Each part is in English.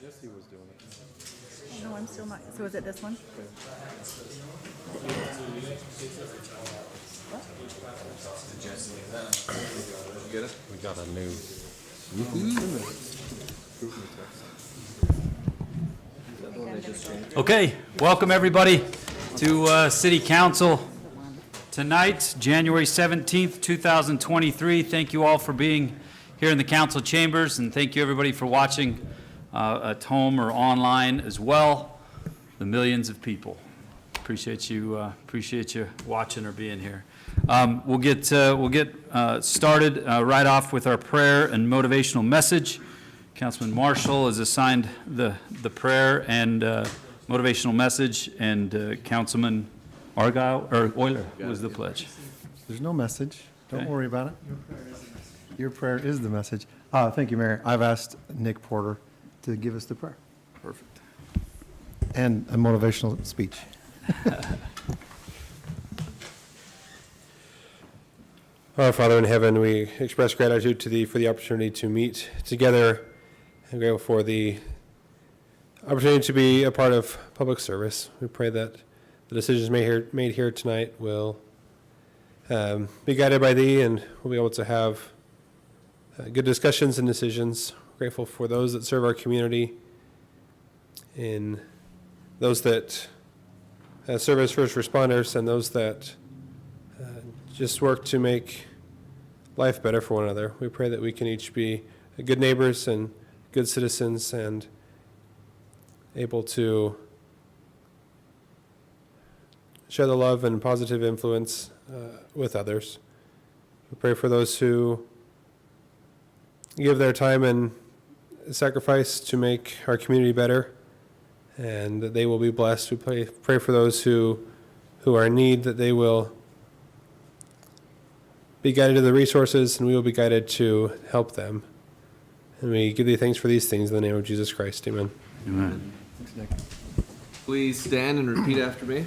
Jesse was doing it. No, I'm still not. So is it this one? Get it? We got a new. Okay, welcome everybody to City Council tonight, January 17th, 2023. Thank you all for being here in the council chambers, and thank you everybody for watching at home or online as well. The millions of people. Appreciate you watching or being here. We'll get started right off with our prayer and motivational message. Councilman Marshall is assigned the prayer and motivational message, and Councilman Argyle or Euler was the pledge. There's no message. Don't Okay. worry about it. Your prayer is the message. Thank you, Mayor. I've asked Nick Porter to give us the prayer Perfect. and a motivational speech. Our Father in heaven, we express gratitude to Thee for the opportunity to meet together, and grateful for the opportunity to be a part of public service. We pray that the decisions made here tonight will be guided by Thee, and we'll be able to have good discussions and decisions. Grateful for those that serve our community, in those that serve as first responders, and those that just work to make life better for one another. We pray that we can each be good neighbors and good citizens and able to share the love and positive influence with others. We pray for those who give their time and sacrifice to make our community better, and that they will be blessed. We pray for those who are in need, that they will be guided to the resources, and we will be guided to help them. And we give Thee thanks for these things in the name of Jesus Christ. Amen. Amen. Please stand and repeat after me.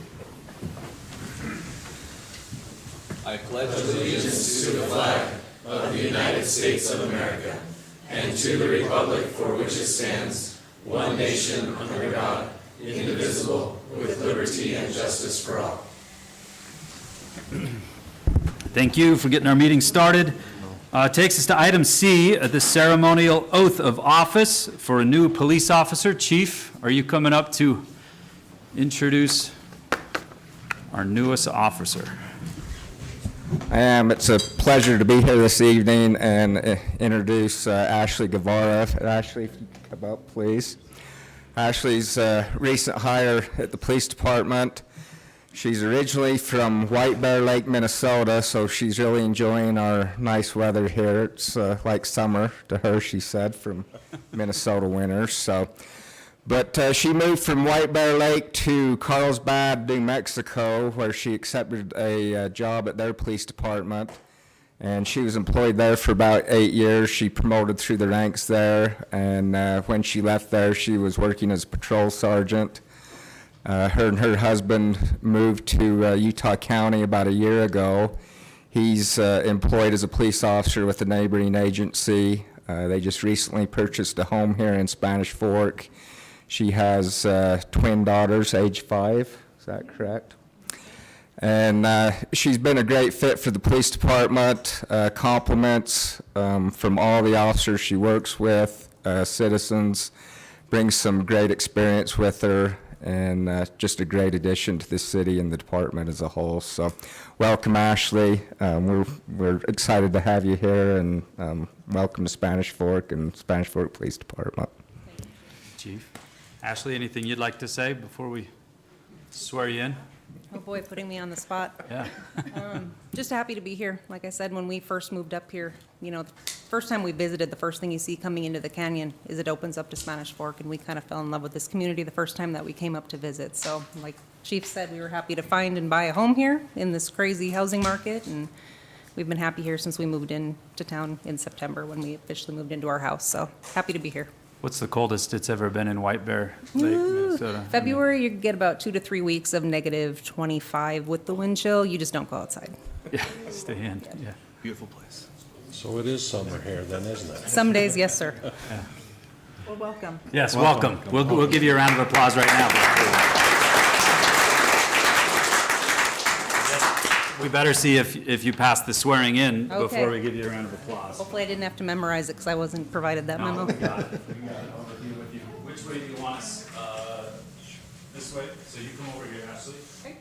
I pledge allegiance to the flag of the United States of America and to the republic for which it stands, one nation under God, indivisible, with liberty and justice for all. Thank you for getting our meeting started. Takes us to item C, the ceremonial oath of office for a new police officer. Chief, are you coming up to introduce our newest officer? I am. It's a pleasure to be here this evening and introduce Ashley Guevara. Ashley, if you could come up, please. Ashley's a recent hire at the police department. She's originally from White Bear Lake, Minnesota, so she's really enjoying our nice weather here. It's like summer to her, she said, from Minnesota winters. But she moved from White Bear Lake to Carlsbad, New Mexico, where she accepted a job at their police department. And she was employed there for about 8 years. She promoted through the ranks there. And when she left there, she was working as a patrol sergeant. Her and her husband moved to Utah County about a year ago. He's employed as a police officer with a neighboring agency. They just recently purchased a home here in Spanish Fork. She has twin daughters, age 5, is that correct? And she's been a great fit for the police department. Compliments from all the officers she works with, citizens, brings some great experience with her, and just a great addition to the city and the department as a whole. So welcome, Ashley. We're excited to have you here, and welcome to Spanish Fork and Spanish Fork Police Department. Chief. Ashley, anything you'd like to say before we swear you in? Oh boy, putting me on the spot. Yeah. Just happy to be here. Like I said, when we first moved up here, you know, the first time we visited, the first thing you see coming into the canyon is it opens up to Spanish Fork, and we kind of fell in love with this community the first time that we came up to visit. So like Chief said, we were happy to find and buy a home here in this crazy housing market, and we've been happy here since we moved into town in September when we officially moved into our house. So happy to be here. What's the coldest it's ever been in White Bear Lake, Minnesota? February, you get about 2 to 3 weeks of negative 25 with the wind chill. You just don't go outside. Yeah, stay in, yeah. Beautiful place. So it is summer here then, isn't it? Some days, yes, sir. Well, welcome. Yes, welcome. We'll give you a round of applause right now. We better see if you pass the swearing in before Okay. we give you a round of applause. Hopefully I didn't have to memorize it because I wasn't provided that memo. We got it. We got it. I'll be with you. Which way do you want us? This way? So you come over here, Ashley. Okay.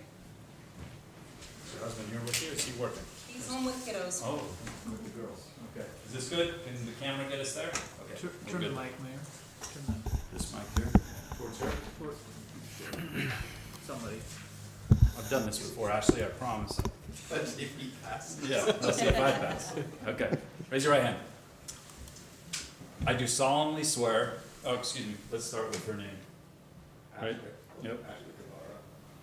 Is your husband here with you? Is he working? He's home with kiddos. Oh, with the girls. Okay. Is this good? Can the camera get us there? Okay. Turn the mic, Mayor. This mic there? Towards her? Somebody. I've done this before, Ashley, I promise. Let's see if he passes. Yeah, let's see if I pass. Okay. Raise your right hand. I do solemnly swear, oh, excuse me, let's start with her name. Right? Yep.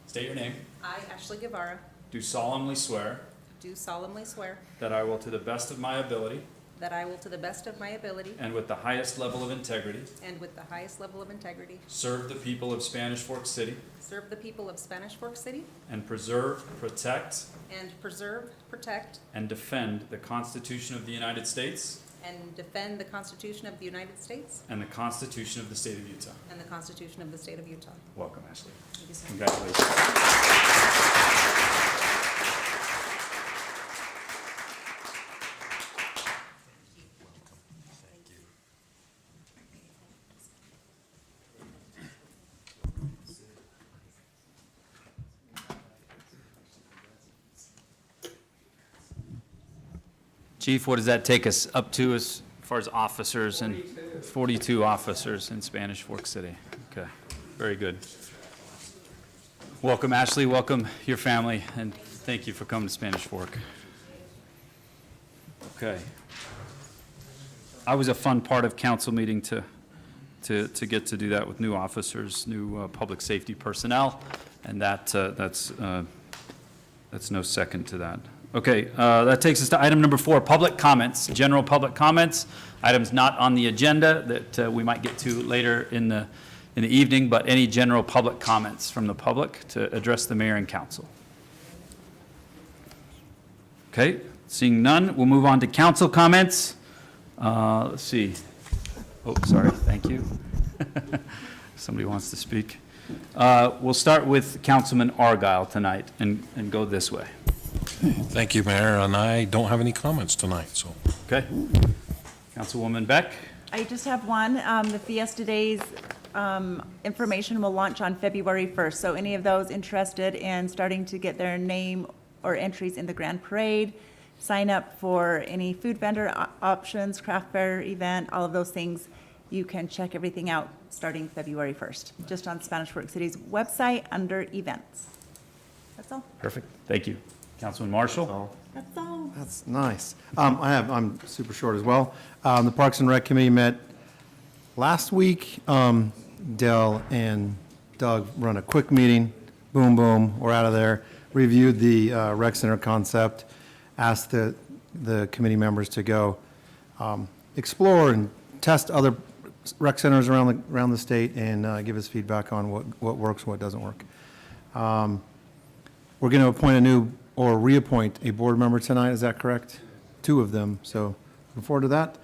State your name. I, Ashley Guevara, Do solemnly swear do solemnly swear that I will, to the best of my ability that I will, to the best of my ability and with the highest level of integrity, and with the highest level of integrity, serve the people of Spanish Fork City serve the people of Spanish Fork City and preserve, protect, and preserve, protect, and defend the Constitution of the United States and defend the Constitution of the United States and the Constitution of the State of Utah. and the Constitution of the State of Utah. Welcome, Ashley. Thank you so much. Congratulations. Chief, what does that take us up to as far as officers? And 42 officers in Spanish Fork City. Okay, very good. Welcome, Ashley, welcome your family, and thank you for coming to Spanish Fork. Okay. I was a fun part of council meeting to get to do that with new officers, new public safety personnel, and that's no second to that. Okay, that takes us to item number 4, public comments, general public comments, items not on the agenda that we might get to later in the evening, but any general public comments from the public to address the mayor and council. Okay, seeing none, we'll move on to council comments. Let's see. Oh, sorry, thank you. Somebody wants to speak. We'll start with Councilman Argyle tonight and go this way. Thank you, Mayor, and I don't have any comments tonight, so. Okay. Councilwoman Beck? I just have one. The Fiesta Days information will launch on February 1st. So any of those interested in starting to get their name or entries in the Grand Parade, sign up for any food vendor options, craft fair event, all of those things. You can check everything out starting February 1st, just on Spanish Fork City's website under events. That's all. Perfect. Thank you. Councilman Marshall? That's all. That's nice. I'm super short as well. The Parks and Rec Committee met last week. Dell and Doug run a quick meeting. Boom, boom, we're out of there. Reviewed the rec center concept, asked the committee members to go explore and test other rec centers around the state and give us feedback on what works and what doesn't work. We're going to appoint or reappoint a board member tonight, is that correct? 2 of them, so looking forward to that.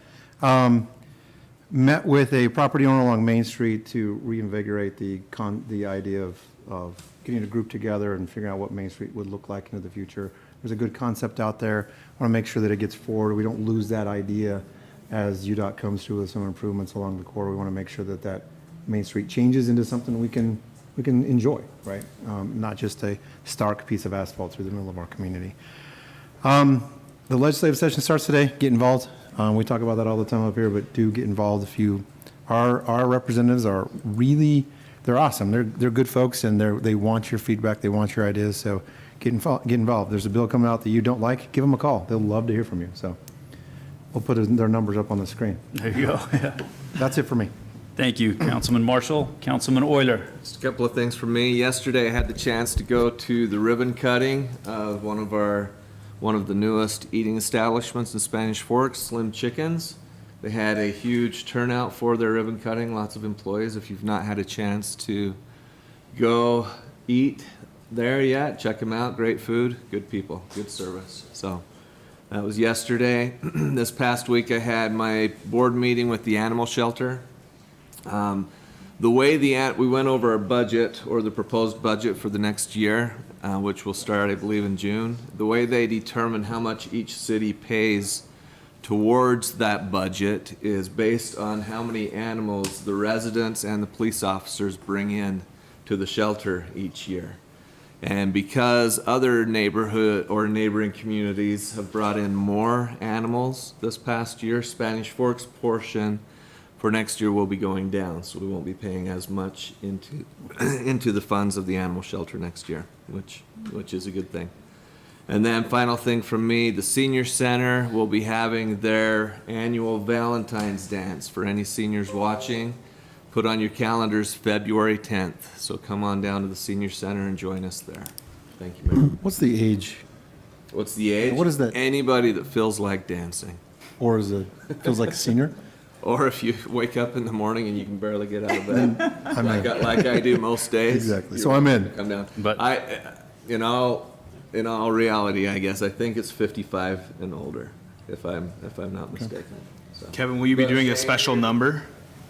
Met with a property owner along Main Street to reinvigorate the idea of getting a group together and figuring out what Main Street would look like into the future. There's a good concept out there. I want to make sure that it gets forward. We don't lose that idea as UDOT comes through with some improvements along the corridor. We want to make sure that Main Street changes into something we can enjoy, right? Not just a stark piece of asphalt through the middle of our community. The legislative session starts today. Get involved. We talk about that all the time up here, but do get involved if you. Our representatives are really, they're awesome. They're good folks, and they want your feedback. They want your ideas. So get involved. There's a bill coming out that you don't like, give them a call. They'll love to hear from you. So we'll put their numbers up on the screen. There you go. Yeah. That's it for me. Thank you, Councilman Marshall. Councilman Euler? Just a couple of things from me. Yesterday, I had the chance to go to the ribbon cutting of one of the newest eating establishments in Spanish Fork, Slim Chickens. They had a huge turnout for their ribbon cutting, lots of employees. If you've not had a chance to go eat there yet, check them out. Great food, good people, good service. So that was yesterday. This past week, I had my board meeting with the animal shelter. The way we went over our budget, or the proposed budget for the next year, which will start, I believe, in June. The way they determine how much each city pays towards that budget is based on how many animals the residents and the police officers bring in to the shelter each year. And because other neighborhood or neighboring communities have brought in more animals this past year, Spanish Fork's portion for next year will be going down, so we won't be paying as much into the funds of the animal shelter next year, which is a good thing. And then final thing from me, the senior center will be having their annual Valentine's dance for any seniors watching. Put on your calendars February 10th, so come on down to the senior center and join us there. Thank you, Mayor. What's the age? What's the age? What is that? Anybody that feels like dancing. Or is it, feels like a senior? Or if you wake up in the morning and you can barely get out of bed, I'm in. like I do most days. Exactly. So I'm in. Come down. But- In all reality, I guess I think it's 55 and older, if I'm not mistaken. So. Kevin, will you be doing a special number,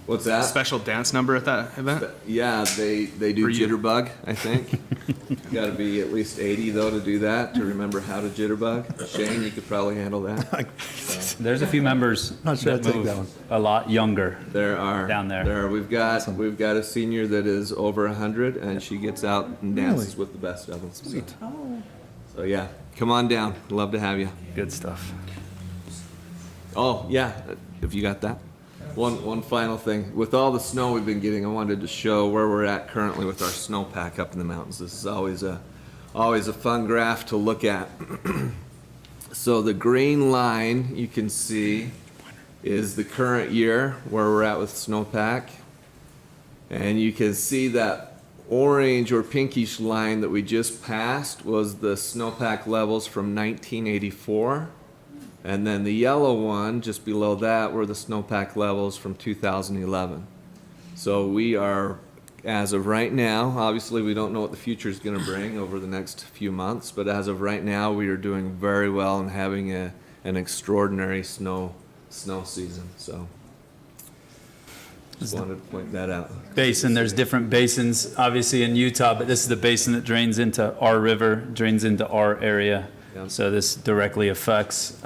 What's a that? special dance number at that event? Yeah, they do For you. jitterbug, I think. Got to be at least 80 though to do that, to remember how to jitterbug. Shane, you could probably handle that. There's a few members Not sure that I'd take move that one. a lot younger. There are. Down there. We've got a senior that is over 100 and she gets out and dances with the best of them. Sweet. So yeah, come on down. Love to have you. Good stuff. Oh, yeah, if you got that. One final thing. With all the snow we've been getting, I wanted to show where we're at currently with our snowpack up in the mountains. This is always a fun graph to look at. So the green line you can see is the current year where we're at with snowpack. And you can see that orange or pinkish line that we just passed was the snowpack levels from 1984. And then the yellow one, just below that, were the snowpack levels from 2011. So we are, as of right now, obviously we don't know what the future is going to bring over the next few months, but as of right now, we are doing very well and having an extraordinary snow season. So just wanted to point that out. Basin, there's different basins, obviously in Utah, but this is the basin that drains into our river, drains into our area. Yeah. So this directly affects,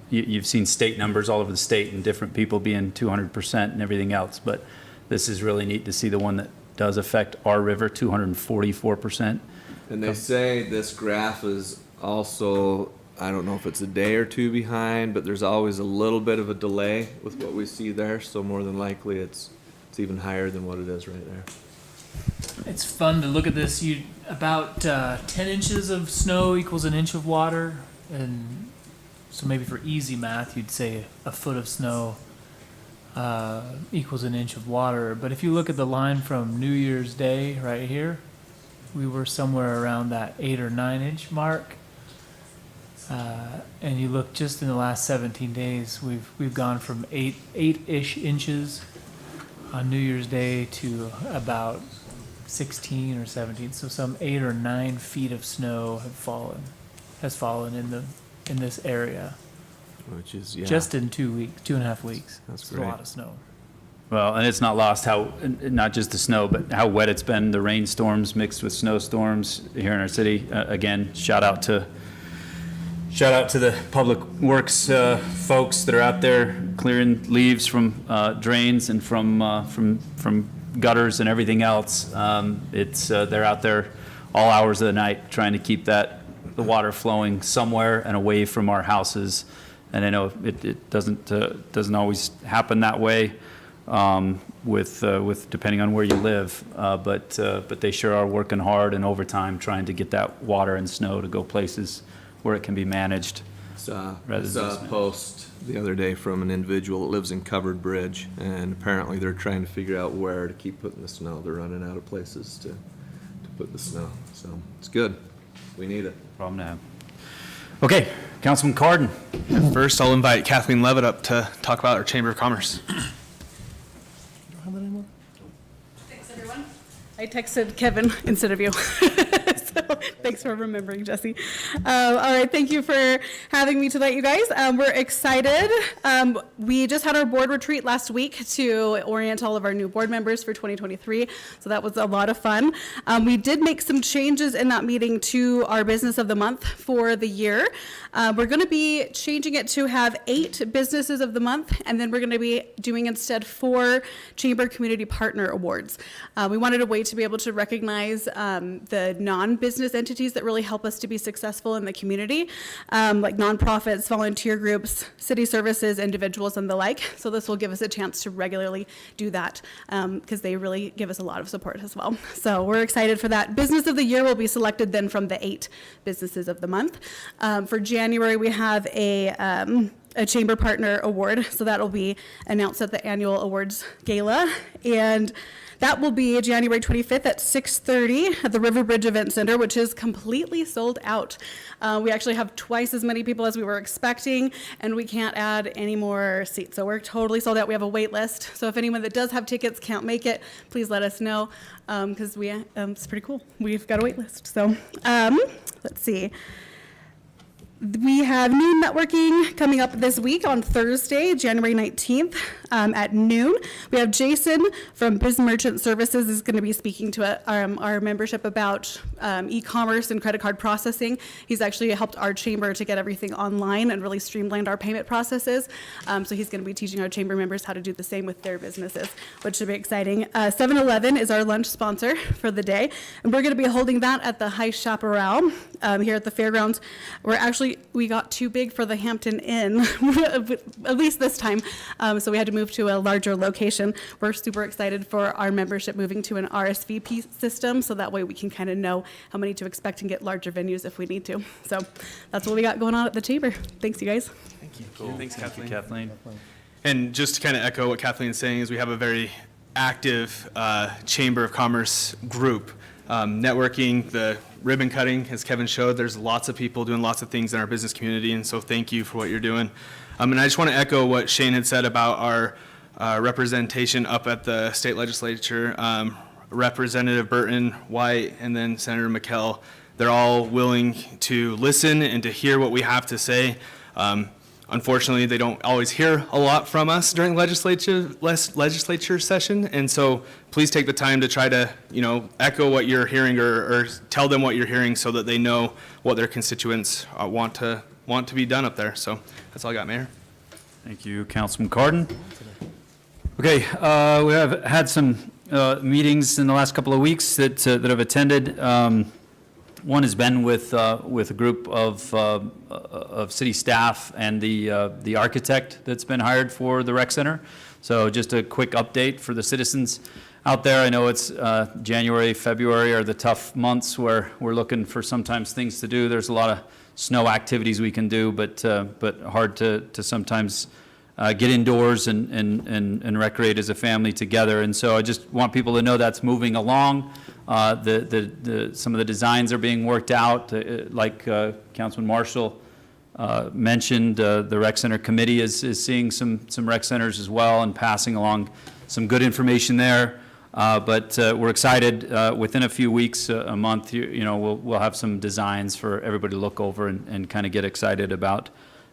you've seen state numbers all over the state and different people being 200% and everything else, but this is really neat to see the one that does affect our river, 244%. And they say this graph is also, I don't know if it's a day or two behind, but there's always a little bit of a delay with what we see there, so more than likely it's even higher than what it is right there. It's fun to look at this. About 10 inches of snow equals an inch of water, and so maybe for easy math, you'd say a foot of snow equals an inch of water. But if you look at the line from New Year's Day right here, we were somewhere around that 8 or 9 inch mark. And you look just in the last 17 days, we've gone from 8-ish inches on New Year's Day to about 16 or 17, so some 8 or 9 feet of snow has fallen in this area, Which is, yeah. just in 2.5 weeks. That's It's great. a lot of snow. Well, and it's not lost how, not just the snow, but how wet it's been, the rainstorms mixed with snowstorms here in our city. Again, shout out to the public works folks that are out there clearing leaves from drains and from gutters and everything else. They're out there all hours of the night trying to keep the water flowing somewhere and away from our houses. And I know it doesn't always happen that way with depending on where you live, but they sure are working hard and overtime trying to get that water and snow to go places where it can be managed. I rather saw than- a post the other day from an individual that lives in Covered Bridge, and apparently they're trying to figure out where to keep putting the snow. They're running out of places to put the snow, so it's good. We need it. Problem to have. Okay, Councilman Cardin. First, I'll invite Kathleen Levitt up to talk about our Chamber of Commerce. I texted Kevin instead of you. So, thanks for remembering, Jesse. All right, thank you for having me tonight, you guys. We're excited. We just had our board retreat last week to orient all of our new board members for 2023, so that was a lot of fun. We did make some changes in that meeting to our business of the month for the year. We're going to be changing it to have 8 businesses of the month, and then we're going to be doing instead 4 Chamber Community Partner Awards. We wanted a way to be able to recognize the non-business entities that really help us to be successful in the community, like nonprofits, volunteer groups, city services, individuals, and the like. So this will give us a chance to regularly do that because they really give us a lot of support as well. So we're excited for that. Business of the year will be selected then from the 8 businesses of the month. For January, we have a Chamber Partner Award, so that will be announced at the annual awards gala, and that will be January 25th at 6:30 at the Riverbridge Event Center, which is completely sold out. We actually have twice as many people as we were expecting, and we can't add any more seats, so we're totally sold out. We have a wait list, so if anyone that does have tickets can't make it, please let us know, because it's pretty cool. We've got a wait list, so let's see. We have noon networking coming up this week on Thursday, January 19th at noon. We have Jason from Biz Merchant Services is going to be speaking to our membership about e-commerce and credit card processing. He's actually helped our chamber to get everything online and really streamlined our payment processes. So he's going to be teaching our chamber members how to do the same with their businesses, which should be exciting. 7-Eleven is our lunch sponsor for the day, and we're going to be holding that at the High Chaparral here at the fairgrounds. We got too big for the Hampton Inn, at least this time, so we had to move to a larger location. We're super excited for our membership moving to an RSVP system, so that way we can kind of know how many to expect and get larger venues if we need to. So that's what we got going on at the chamber. Thanks, you guys. Thank you. Cool. Thanks, Thank you, Kathleen. Kathleen. And just to kind of echo what Kathleen's saying is we have a very active Chamber of Commerce group. Networking, the ribbon cutting, as Kevin showed, there's lots of people doing lots of things in our business community, and so thank you for what you're doing. And I just want to echo what Shane had said about our representation up at the state legislature. Representative Burton, White, and then Senator McKell, they're all willing to listen and to hear what we have to say. Unfortunately, they don't always hear a lot from us during legislature session, and so please take the time to try to, echo what you're hearing or tell them what you're hearing so that they know what their constituents want to be done up there. So that's all I got, Mayor. Thank you, Councilman Cardin. Okay, we have had some meetings in the last couple of weeks that have attended. One has been with a group of city staff and the architect that's been hired for the rec center. So just a quick update for the citizens out there. I know it's January, February are the tough months where we're looking for sometimes things to do. There's a lot of snow activities we can do, but hard to sometimes get indoors and recreate as a family together. And so I just want people to know that's moving along. Some of the designs are being worked out, like Councilman Marshall mentioned. The Rec Center Committee is seeing some rec centers as well and passing along some good information there. But we're excited. Within a few weeks, a month, we'll have some designs for everybody to look over and kind of get excited about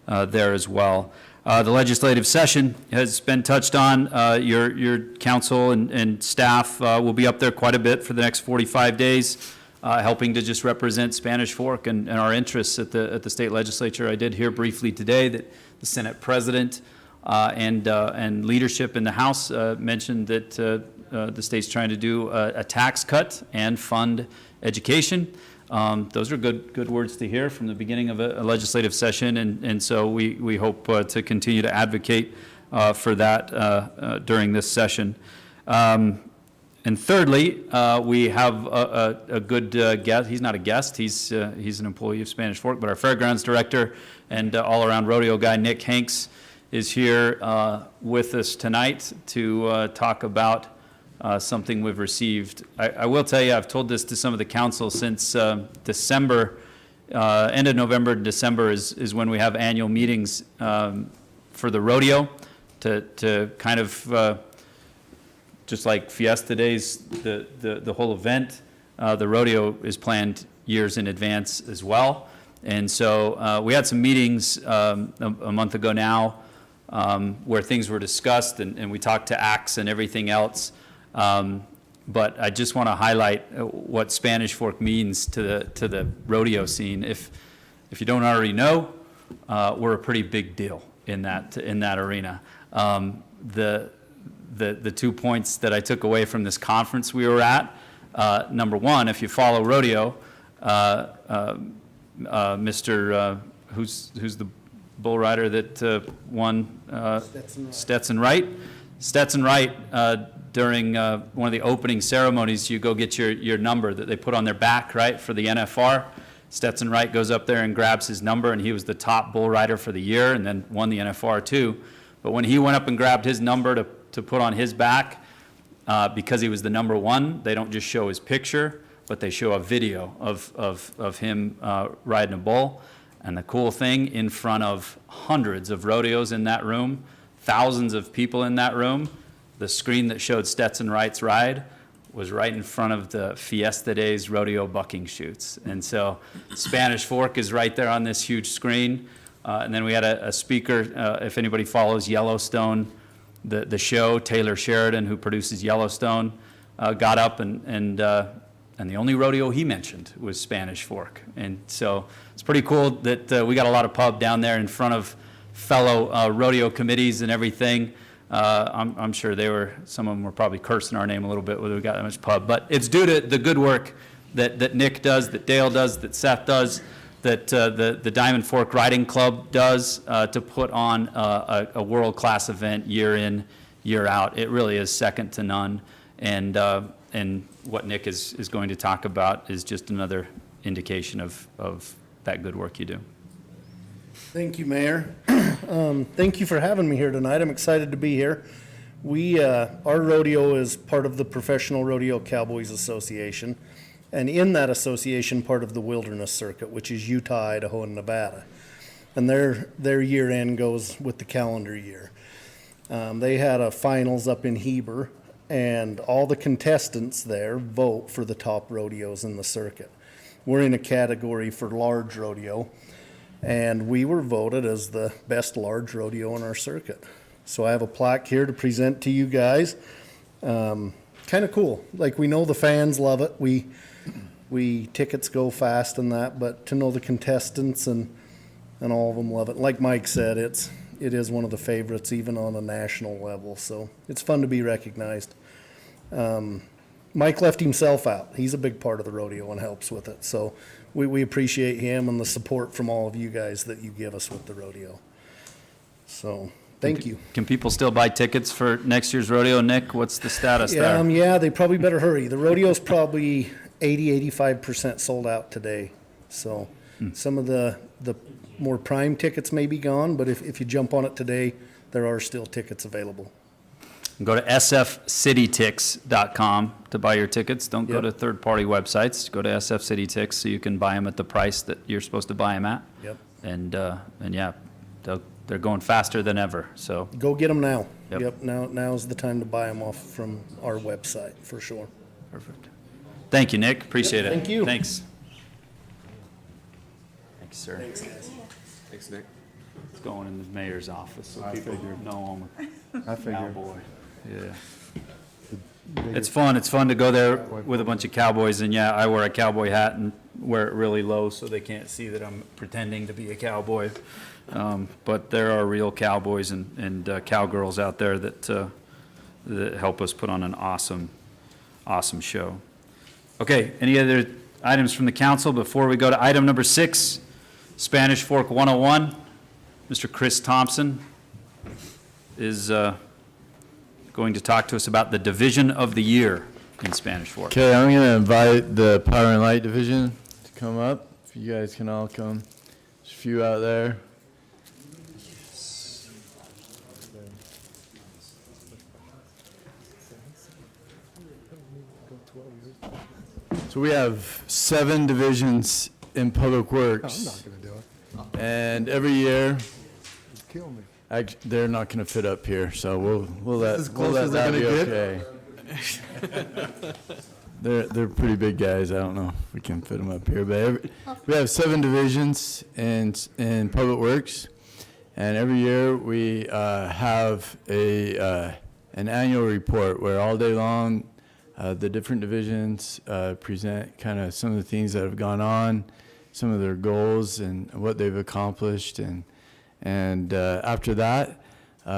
there as well. The legislative session has been touched on. Your council and staff will be up there quite a bit for the next 45 days, helping to just represent Spanish Fork and our interests at the state legislature. I did hear briefly today that the Senate president and leadership in the House mentioned that the state's trying to do a tax cut and fund education. Those are good words to hear from the beginning of a legislative session, and so we hope to continue to advocate for that during this session. And thirdly, we have a good guest. He's not a guest. He's an employee of Spanish Fork, but our fairgrounds director and all-around rodeo guy, Nick Hanks, is here with us tonight to talk about something we've received. I will tell you, I've told this to some of the council since December, end of November to December is when we have annual meetings for the rodeo to kind of, just like Fiesta Days, the whole event, the rodeo is planned years in advance as well. And so we had some meetings a month ago now where things were discussed, and we talked to ACTS and everything else. But I just want to highlight what Spanish Fork means to the rodeo scene. If you don't already know, we're a pretty big deal in that arena. The 2 points that I took away from this conference we were at, number one, if you follow rodeo, Mr. Who's the bull rider that won? Stetson Wright. Stetson Wright, during one of the opening ceremonies, you go get your number that they put on their back, right, for the NFR. Stetson Wright goes up there and grabs his number, and he was the top bull rider for the year and then won the NFR too. But when he went up and grabbed his number to put on his back, because he was the number one, they don't just show his picture, but they show a video of him riding a bull. And the cool thing, in front of hundreds of rodeos in that room, thousands of people in that room, the screen that showed Stetson Wright's ride was right in front of the Fiesta Days rodeo bucking chutes. And so Spanish Fork is right there on this huge screen. And then we had a speaker, if anybody follows Yellowstone, the show, Taylor Sheridan, who produces Yellowstone, got up and the only rodeo he mentioned was Spanish Fork. And so it's pretty cool that we got a lot of pub down there in front of fellow rodeo committees and everything. I'm sure some of them were probably cursing our name a little bit whether we got that much pub. But it's due to the good work that Nick does, that Dale does, that Seth does, that the Diamond Fork Riding Club does to put on a world-class event year in, year out. It really is second to none. And what Nick is going to talk about is just another indication of that good work you do. Thank you, Mayor. Thank you for having me here tonight. I'm excited to be here. Our rodeo is part of the Professional Rodeo Cowboys Association, and in that association, part of the Wilderness Circuit, which is Utah, Idaho, and Nevada. And their year end goes with the calendar year. They had a finals up in Heber, and all the contestants there vote for the top rodeos in the circuit. We're in a category for large rodeo, and we were voted as the best large rodeo in our circuit. So I have a plaque here to present to you guys. Kind of cool. Like, we know the fans love it. We tickets go fast and that, but to know the contestants and all of them love it. Like Mike said, it is one of the favorites even on a national level. So it's fun to be recognized. Mike left himself out. He's a big part of the rodeo and helps with it. So we appreciate him and the support from all of you guys that you give us with the rodeo. So thank you. Can people still buy tickets for next year's rodeo, Nick? What's the status there? Yeah, they probably better hurry. The rodeo's probably 85% sold out today. So some of the more prime tickets may be gone, but if you jump on it today, there are still tickets available. Go to sfcitytix.com to buy your tickets. Don't go to third-party websites. Go to SF City Tix so you can buy them at the price that you're supposed to buy them at. Yep. And yeah, they're going faster than ever. So Go get them now. Yep. Now's the time to buy them off from our website, for sure. perfect. Thank you, Nick. Appreciate it. Thank you. Thanks. Thanks, sir. Thanks, guys. Thanks, Nick. It's going in the mayor's office so people know I'm I a figured. cowboy. Yeah. It's fun. It's fun to go there with a bunch of cowboys, and yeah, I wear a cowboy hat and wear it really low so they can't see that I'm pretending to be a cowboy. But there are real cowboys and cowgirls out there that help us put on an awesome show. Okay, any other items from the council before we go to item number 6, Spanish Fork 101? Mr. Chris Thompson is going to talk to us about the Division of the Year in Spanish Fork. Okay, I'm going to invite the Power and Light Division to come up. If you guys can all come. There's a few out there. So we have 7 divisions in Public Works. I'm not going to do it. And every year, Kill me. they're not going to fit up here, so we'll let, As we'll close let as they're that be gonna okay. they're pretty big guys. I don't know if we can fit them up here, but we have 7 divisions in Public Works, and every year we have an annual report where all day long the different divisions present kind of some of the things that have gone on, some of their goals and what they've accomplished, and after that,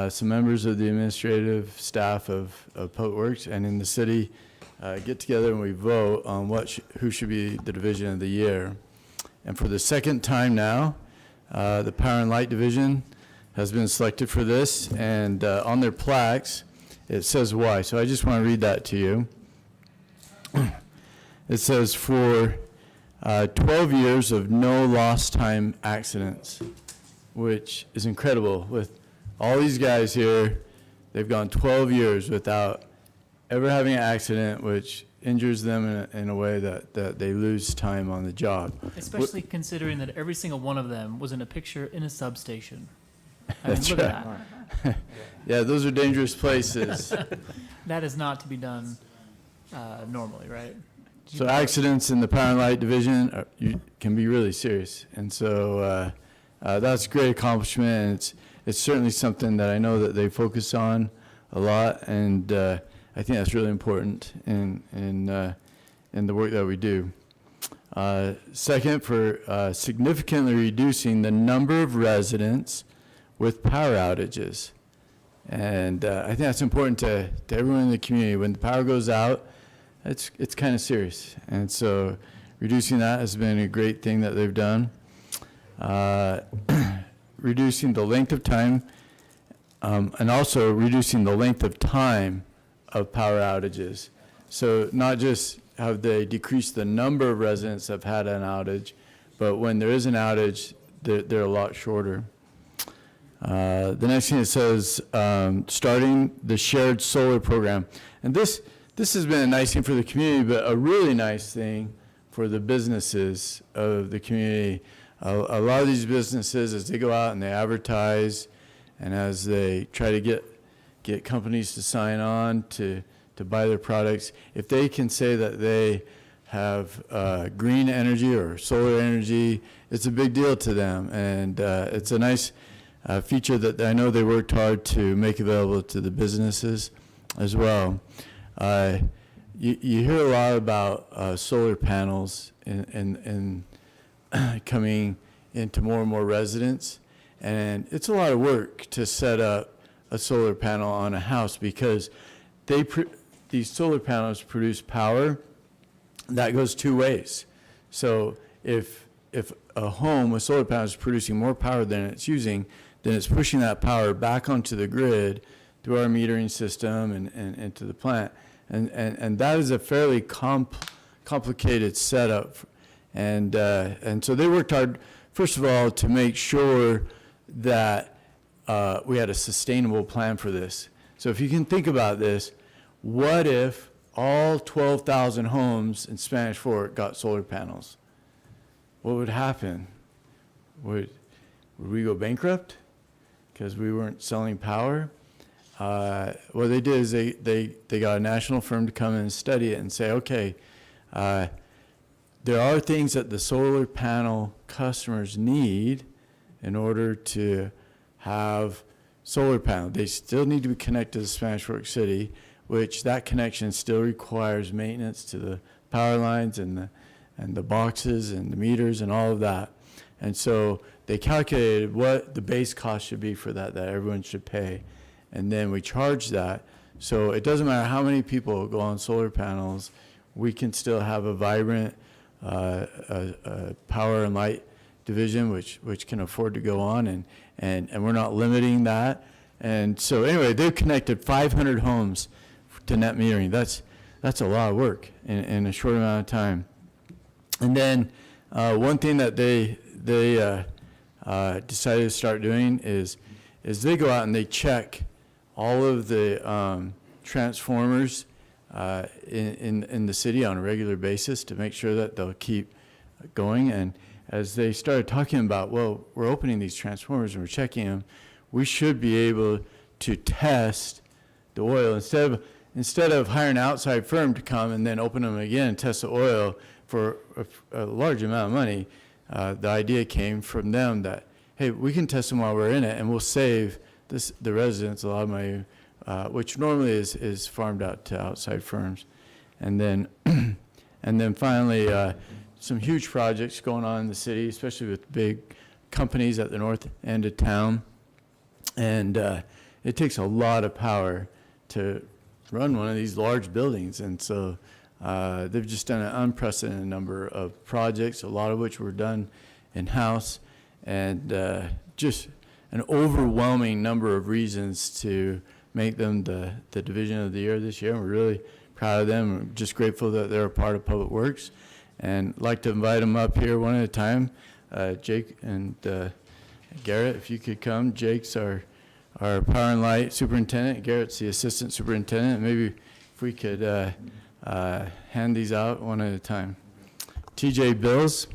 some members of the administrative staff of Public Works and in the city get together and we vote on who should be the division of the year. And for the second time now, the Power and Light Division has been selected for this, and on their plaques, it says why. So I just want to read that to you. It says, for 12 years of no lost time accidents, which is incredible. With all these guys here, they've gone 12 years without ever having an accident, which injures them in a way that they lose time on the job. Especially considering that every single one of them was in a picture in a substation. I mean, That's look right. at that. Yeah, those are dangerous places. That is not to be done normally, right? So accidents in the Power and Light Division can be really serious. And so that's a great accomplishment, and it's certainly something that I know that they focus on a lot, and I think that's really important in the work that we do. Second, for significantly reducing the number of residents with power outages. And I think that's important to everyone in the community. When the power goes out, it's kind of serious. And so reducing that has been a great thing that they've done. Reducing the length of time, and also reducing the length of time of power outages. So not just have they decreased the number of residents that have had an outage, but when there is an outage, they're a lot shorter. The next thing it says, starting the shared solar program. And this has been a nice thing for the community, but a really nice thing for the businesses of the community. A lot of these businesses, as they go out and they advertise, and as they try to get companies to sign on to buy their products, if they can say that they have green energy or solar energy, it's a big deal to them. And it's a nice feature that I know they worked hard to make available to the businesses as well. You hear a lot about solar panels and coming into more and more residents, and it's a lot of work to set up a solar panel on a house because these solar panels produce power that goes 2 ways. So if a home with solar panels is producing more power than it's using, then it's pushing that power back onto the grid through our metering system and into the plant. And that is a fairly complicated setup. And so they worked hard, first of all, to make sure that we had a sustainable plan for this. So if you can think about this, what if all 12,000 homes in Spanish Fork got solar panels? What would happen? Would we go bankrupt because we weren't selling power? What they did is they got a national firm to come in and study it and say, okay, there are things that the solar panel customers need in order to have solar panel. They still need to be connected to Spanish Fork City, which that connection still requires maintenance to the power lines and the boxes and the meters and all of that. And so they calculated what the base cost should be for that everyone should pay. And then we charge that. So it doesn't matter how many people go on solar panels, we can still have a vibrant power and light division, which can afford to go on, and we're not limiting that. And so anyway, they've connected 500 homes to net metering. That's a lot of work in a short amount of time. And then one thing that they decided to start doing is they go out and they check all of the transformers in the city on a regular basis to make sure that they'll keep going. And as they started talking about, well, we're opening these transformers and we're checking them, we should be able to test the oil instead instead of hiring an outside firm to come and then open them again and test the oil for a large amount of money, the idea came from them that, hey, we can test them while we're in it, and we'll save the residents a lot of money, which normally is farmed out to outside firms. And then, and then finally, some huge projects going on in the city, especially with big companies at the north end of town. And it takes a lot of power to run one of these large buildings. And so they've just done an unprecedented number of projects, a lot of which were done in-house, and just an overwhelming number of reasons to make them the Division of the Year this year. We're really proud of them. We're just grateful that they're a part of Public Works. And I'd like to invite them up here one at a time. Jake and Garrett, if you could come. Jake's our Power and Light Superintendent. Garrett's the Assistant Superintendent. Maybe if we could hand these out one at a time. TJ Bills.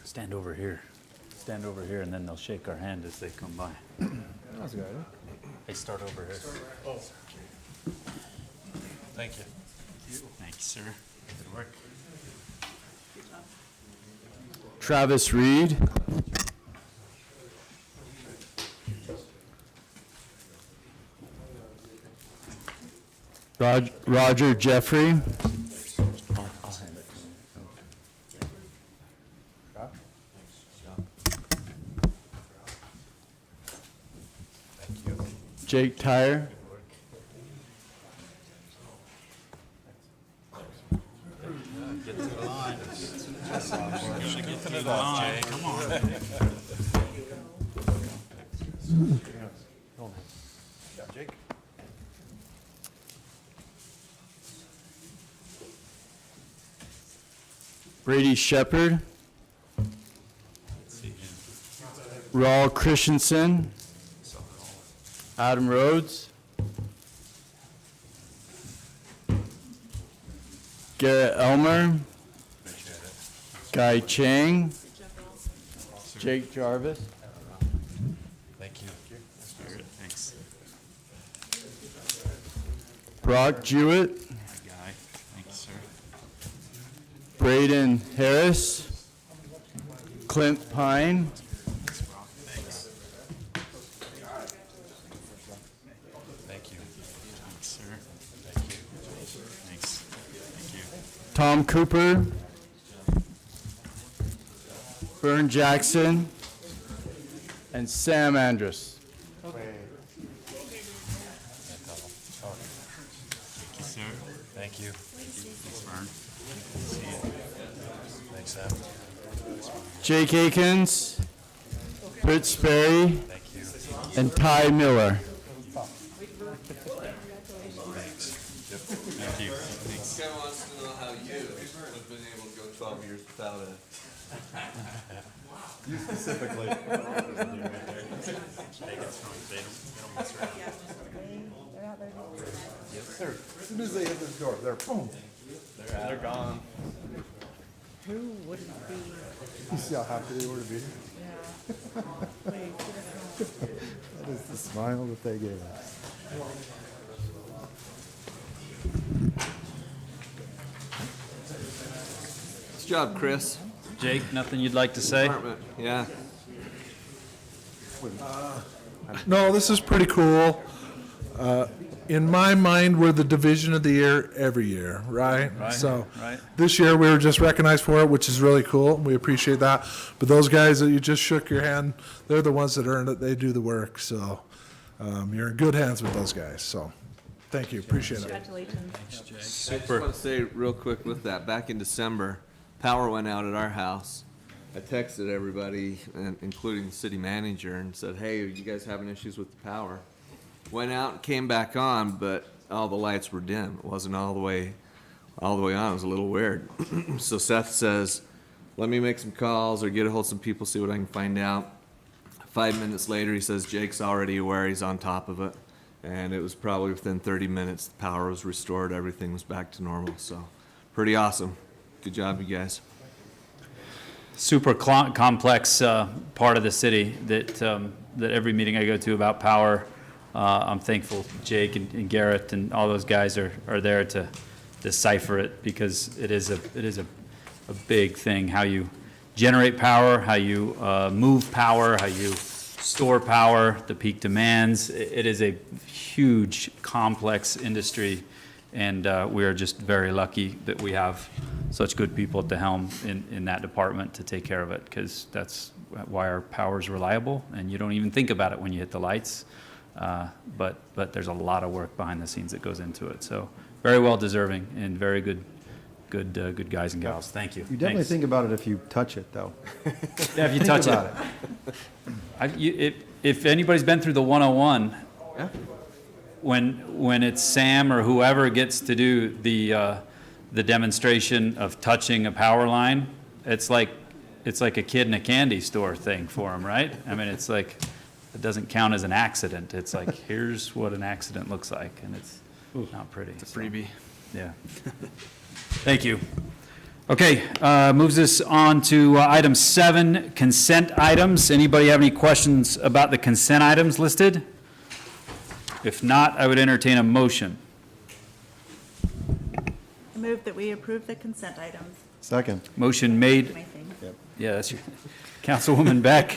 Stand over here. Stand over here, and then they'll shake our hand as they come by. That's good. They start over here. Thank you. Thank you, sir. Good work. Travis Reed. Roger Jeffrey. Jake Tyre. Get to the line. Get to the line. Come on. Brady Shepard. Raul Christensen. Adam Rhodes. Garrett Elmer. Guy Chang. Jake Jarvis. Thank you. Thanks. Brock Jewett. Hi, Guy. Thank you, sir. Braden Harris. Clint Pine. Thanks. Thank you. Thanks, sir. Thank you. Thanks. Thank you. Tom Cooper. Vern Jackson. And Sam Andrus. Thank you, sir. Thank you. Thanks, Vern. See you. Thanks, Sam. Jake Akins. Britt Sperry. Thank you. And Ty Miller. Thanks. Thank you. Thanks. Kevin wants to know how you have been able to go 12 years without it. You specifically. As soon as they hit this door, they're boom. They're gone. Who wouldn't be? You see how happy they were to be here? That is the smile that they gave us. Nice job, Chris. Jake, nothing you'd like to say? Department, yeah. No, this is pretty cool. In my mind, we're the Division of the Year every year, right? Right, So right. this year we were just recognized for it, which is really cool. We appreciate that. But those guys that you just shook your hand, they're the ones that earned it. They do the work. So you're in good hands with those guys. So thank you. Appreciate it. Congratulations. I just want to say real quick with that, back in December, power went out at our house. I texted everybody, including the city manager, and said, hey, are you guys having issues with the power? Went out and came back on, but all the lights were dim. It wasn't all the way on. It was a little weird. So Seth says, let me make some calls or get a hold of some people, see what I can find out. 5 minutes later, he says Jake's already aware, he's on top of it. And it was probably within 30 minutes, the power was restored, everything was back to normal. So pretty awesome. Good job, you guys. Super complex part of the city that every meeting I go to about power, I'm thankful Jake and Garrett and all those guys are there to decipher it, because it is a big thing, how you generate power, how you move power, how you store power, the peak demands. It is a huge, complex industry, and we are just very lucky that we have such good people at the helm in that department to take care of it, because that's why our power is reliable, and you don't even think about it when you hit the lights. But there's a lot of work behind the scenes that goes into it. So very well deserving and very good guys and gals. Thank you. You definitely Thanks. think about it if you touch it, though. Yeah, if you Think touch about it. If anybody's been through the 101, when it's Sam or whoever gets to do the demonstration of touching a power line, it's like a kid in a candy store thing for them, right? I mean, it's like, it doesn't count as an accident. It's like, here's what an accident looks like, and it's not pretty. It's a freebie. Yeah. Thank you. Okay, moves us on to item 7, consent items. Anybody have any questions about the consent items listed? If not, I would entertain a motion. I move that we approve the consent items. Second. Motion made. My thing. Yeah, that's your, Councilwoman Beck,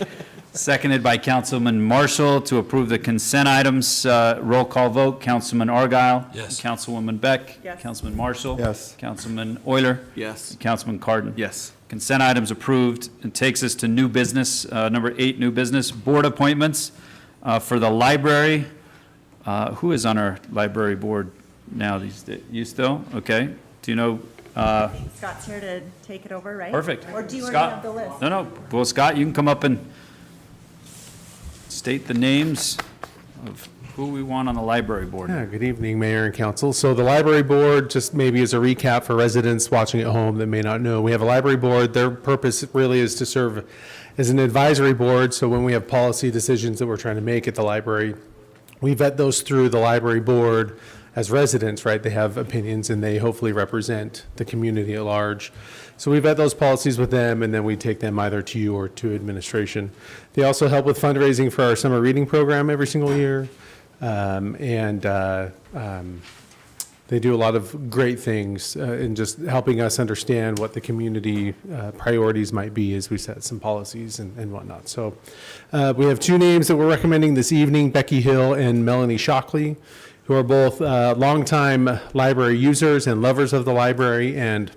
seconded by Councilman Marshall to approve the consent items. Roll call vote, Councilman Argyle. Yes. Councilwoman Beck. Yes. Councilman Marshall. Yes. Councilman Euler. Yes. Councilman Cardon. Yes. Consent items approved. It takes us to new business, number 8, new business, board appointments for the library. Who is on our library board now these days? You still? Okay. Do you know? I think Scott's here to take it over, right? Perfect. Or do you already Scott? have the list? No. Well, Scott, you can come up and state the names of who we want on the library board. Yeah, good evening, Mayor and Council. So the library board, just maybe as a recap for residents watching at home that may not know, we have a library board. Their purpose really is to serve as an advisory board. So when we have policy decisions that we're trying to make at the library, we vet those through the library board. As residents, right, they have opinions and they hopefully represent the community at large. So we vet those policies with them, and then we take them either to you or to administration. They also help with fundraising for our summer reading program every single year. They do a lot of great things in just helping us understand what the community priorities might be as we set some policies and whatnot. So we have 2 names that we're recommending this evening, Becky Hill and Melanie Shockley, who are both longtime library users and lovers of the library, and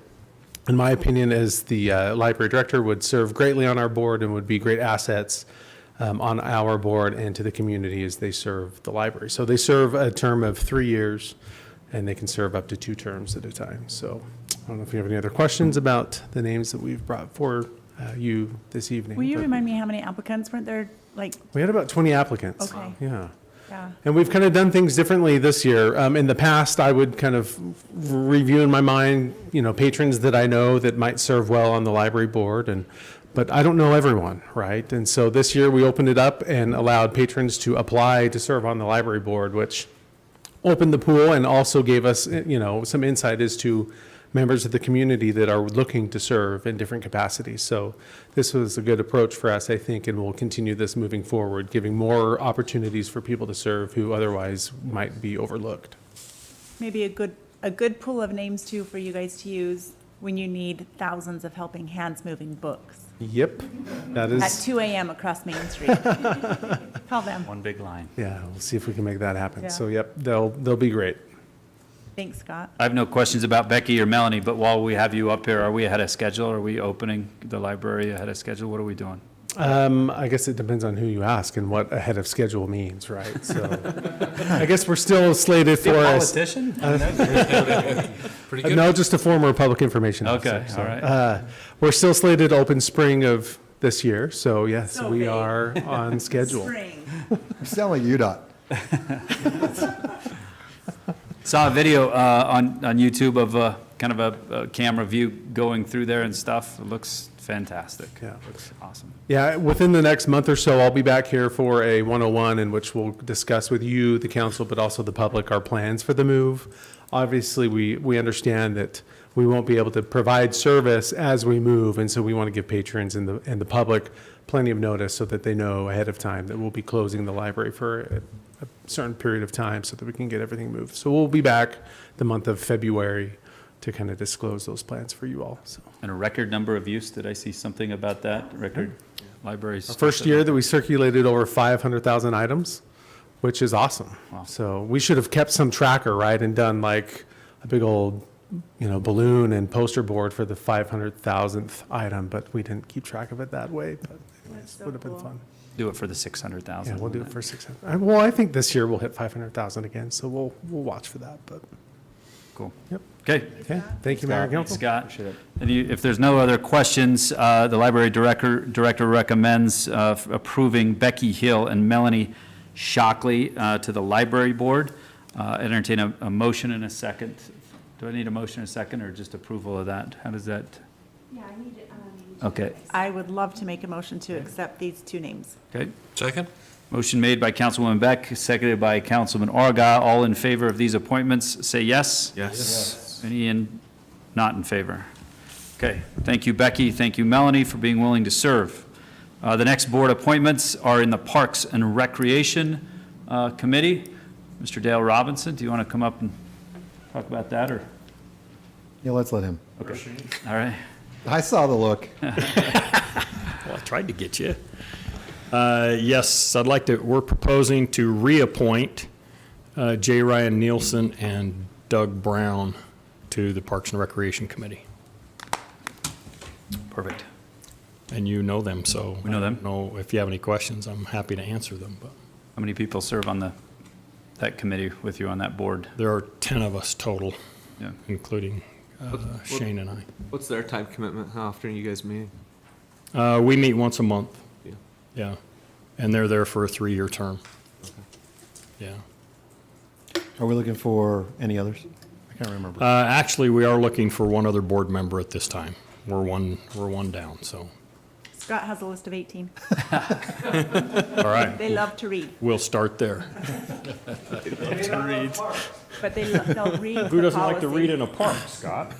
in my opinion, as the library director, would serve greatly on our board and would be great assets on our board and to the community as they serve the library. So they serve a term of 3 years, and they can serve up to 2 terms at a time. So I don't know if you have any other questions about the names that we've brought for you this evening. Will you but remind me how many applicants weren't there? Like, we had about 20 applicants. Okay. Yeah. yeah. And we've kind of done things differently this year. In the past, I would kind of review in my mind, patrons that I know that might serve well on the library board, but I don't know everyone, right? And so this year we opened it up and allowed patrons to apply to serve on the library board, which opened the pool and also gave us, some insight as to members of the community that are looking to serve in different capacities. So this was a good approach for us, I think, and we'll continue this moving forward, giving more opportunities for people to serve who otherwise might be overlooked. Maybe a good pool of names too for you guys to use when you need thousands of helping hands moving books. Yep, that is. At 2 a.m. across Main Street. Call them. One big line. Yeah, we'll see if we can make that happen. Yeah. So, yep, they'll be great. Thanks, Scott. I have no questions about Becky or Melanie, but while we have you up here, are we ahead of schedule? Are we opening the library ahead of schedule? What are we doing? I guess it depends on who you ask and what ahead of schedule means, right? So I guess we're still slated for us. Politician? Pretty good. No, just a former public information officer. Okay, So, all right. we're still slated to open spring of this year, so yes, So we big. are on schedule. Spring. You sound like UDOT. Saw a video on YouTube of kind of a camera view going through there and stuff. It looks fantastic. Yeah. Looks awesome. Yeah, within the next month or so, I'll be back here for a 101 in which we'll discuss with you, the council, but also the public, our plans for the move. Obviously, we understand that we won't be able to provide service as we move, and so we want to give patrons and the public plenty of notice so that they know ahead of time that we'll be closing the library for a certain period of time so that we can get everything moved. So we'll be back the month of February to kind of disclose those plans for you all. So And a record number of use, did I see something about that? Record libraries? our first year that we circulated over 500,000 items, which is awesome. Wow. So we should have kept some tracker, right, and done like a big old, balloon and poster board for the 500,000th item, but we didn't keep track of it that way. But anyways, it would have been fun. Do it for the 600,000. Yeah, we'll do it for 600. Well, I think this year we'll hit 500,000 again, so we'll watch for that. But Cool. Yep. Okay. okay, thank you, Mayor and Thanks, Council. Scott. And if there's no other questions, the library director recommends approving Becky Hill and Melanie Shockley to the library board. Entertain a motion and a second. Do I need a motion and a second, or just approval of that? How does that? Yeah, I need it. Okay. I would love to make a motion to accept these two names. Okay. Second? Motion made by Councilwoman Beck, seconded by Councilman Argyle. All in favor of these appointments, say yes. Yes. Any not in favor? Okay. Thank you, Becky. Thank you, Melanie, for being willing to serve. The next board appointments are in the Parks and Recreation Committee. Mr. Dale Robinson, do you want to come up and talk about that, or? Yeah, let's let him. Okay. All right. I saw the look. Well, I tried to get you. Yes, we're proposing to reappoint J. Ryan Nielsen and Doug Brown to the Parks and Recreation Committee. Perfect. And you know them, so. We know them. I don't know if you have any questions, I'm happy to answer them, but How many people serve on that committee with you on that board? there are 10 of us total, Yeah. including Shane and I. What's their time commitment? How often are you guys meeting? We meet once a month. Yeah. Yeah. And they're there for a 3-year term. Yeah. Are we looking for any others? I can't remember. Actually, we are looking for one other board member at this time. We're one down, so. Scott has a list of 18. All right. They love to read, We'll start there. but they'll read Who the doesn't like to policy. read in a park, Scott?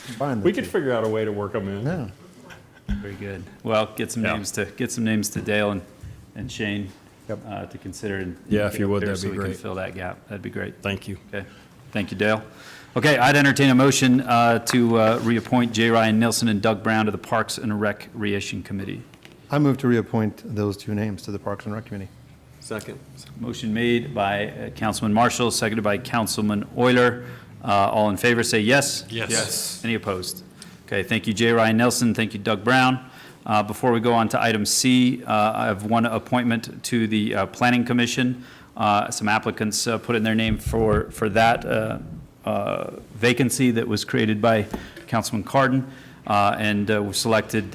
Combine the We two. could figure out a way to work them in. Yeah. Very good. Well, get some Yeah. names to Dale and Shane to consider. And Yeah, if you would, there that'd so be we can great. fill that gap. That'd be great. Thank you. Okay. Thank you, Dale. Okay, I'd entertain a motion to reappoint J. Ryan Nilsson and Doug Brown to the Parks and Recreation Committee. I move to reappoint those two names to the Parks and Rec Committee. Second. Motion made by Councilman Marshall, seconded by Councilman Euler. All in favor, say yes. Yes. Any opposed? Okay, thank you, J. Ryan Nelson. Thank you, Doug Brown. Before we go on to item C, I have one appointment to the Planning Commission. Some applicants put in their name for that vacancy that was created by Councilman Cardin, and we selected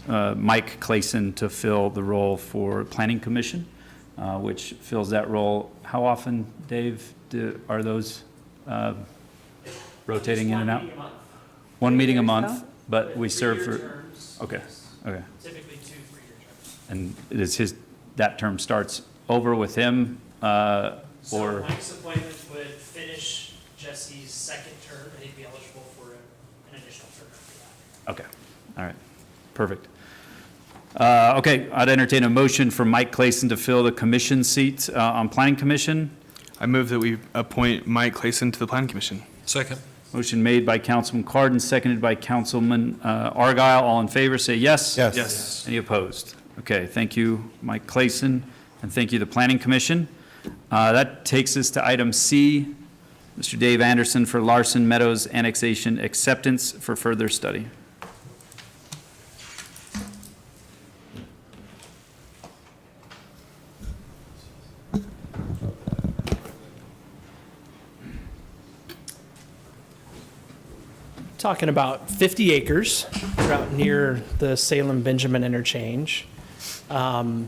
Mike Clayson to fill the role for Planning Commission, which fills that role. How often, Dave, are those rotating in and out? One meeting a month, but we serve for, okay, okay. Typically 2 3-year terms. And is that term starts over with him, So or? Mike's appointment would finish Jesse's second term, and he'd be eligible for an additional term after that. Okay, all right, perfect. Okay, I'd entertain a motion for Mike Clayson to fill the commission seat on Planning Commission. I move that we appoint Mike Clayson to the Planning Commission. Second? Motion made by Councilman Cardin, seconded by Councilman Argyle. All in favor, say yes. Yes. Yes. Any opposed? Okay, thank you, Mike Clayson, and thank you, the Planning Commission. That takes us to item C, Mr. Dave Anderson for Larson Meadows annexation acceptance for further study. Talking about 50 acres out near the Salem-Benjamin interchange. The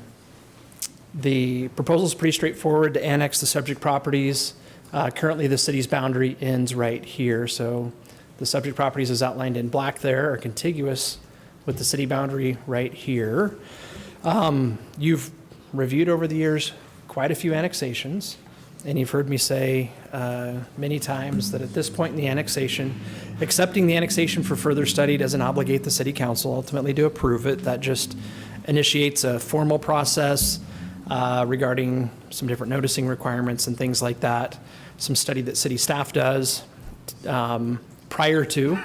proposal is pretty straightforward to annex the subject properties. Currently, the city's boundary ends right here, so the subject properties as outlined in black there are contiguous with the city boundary right here. You've reviewed over the years quite a few annexations, and you've heard me say many times that at this point in the annexation, accepting the annexation for further study doesn't obligate the city council ultimately to approve it. That just initiates a formal process regarding some different noticing requirements and things like that. Some study that city staff does prior to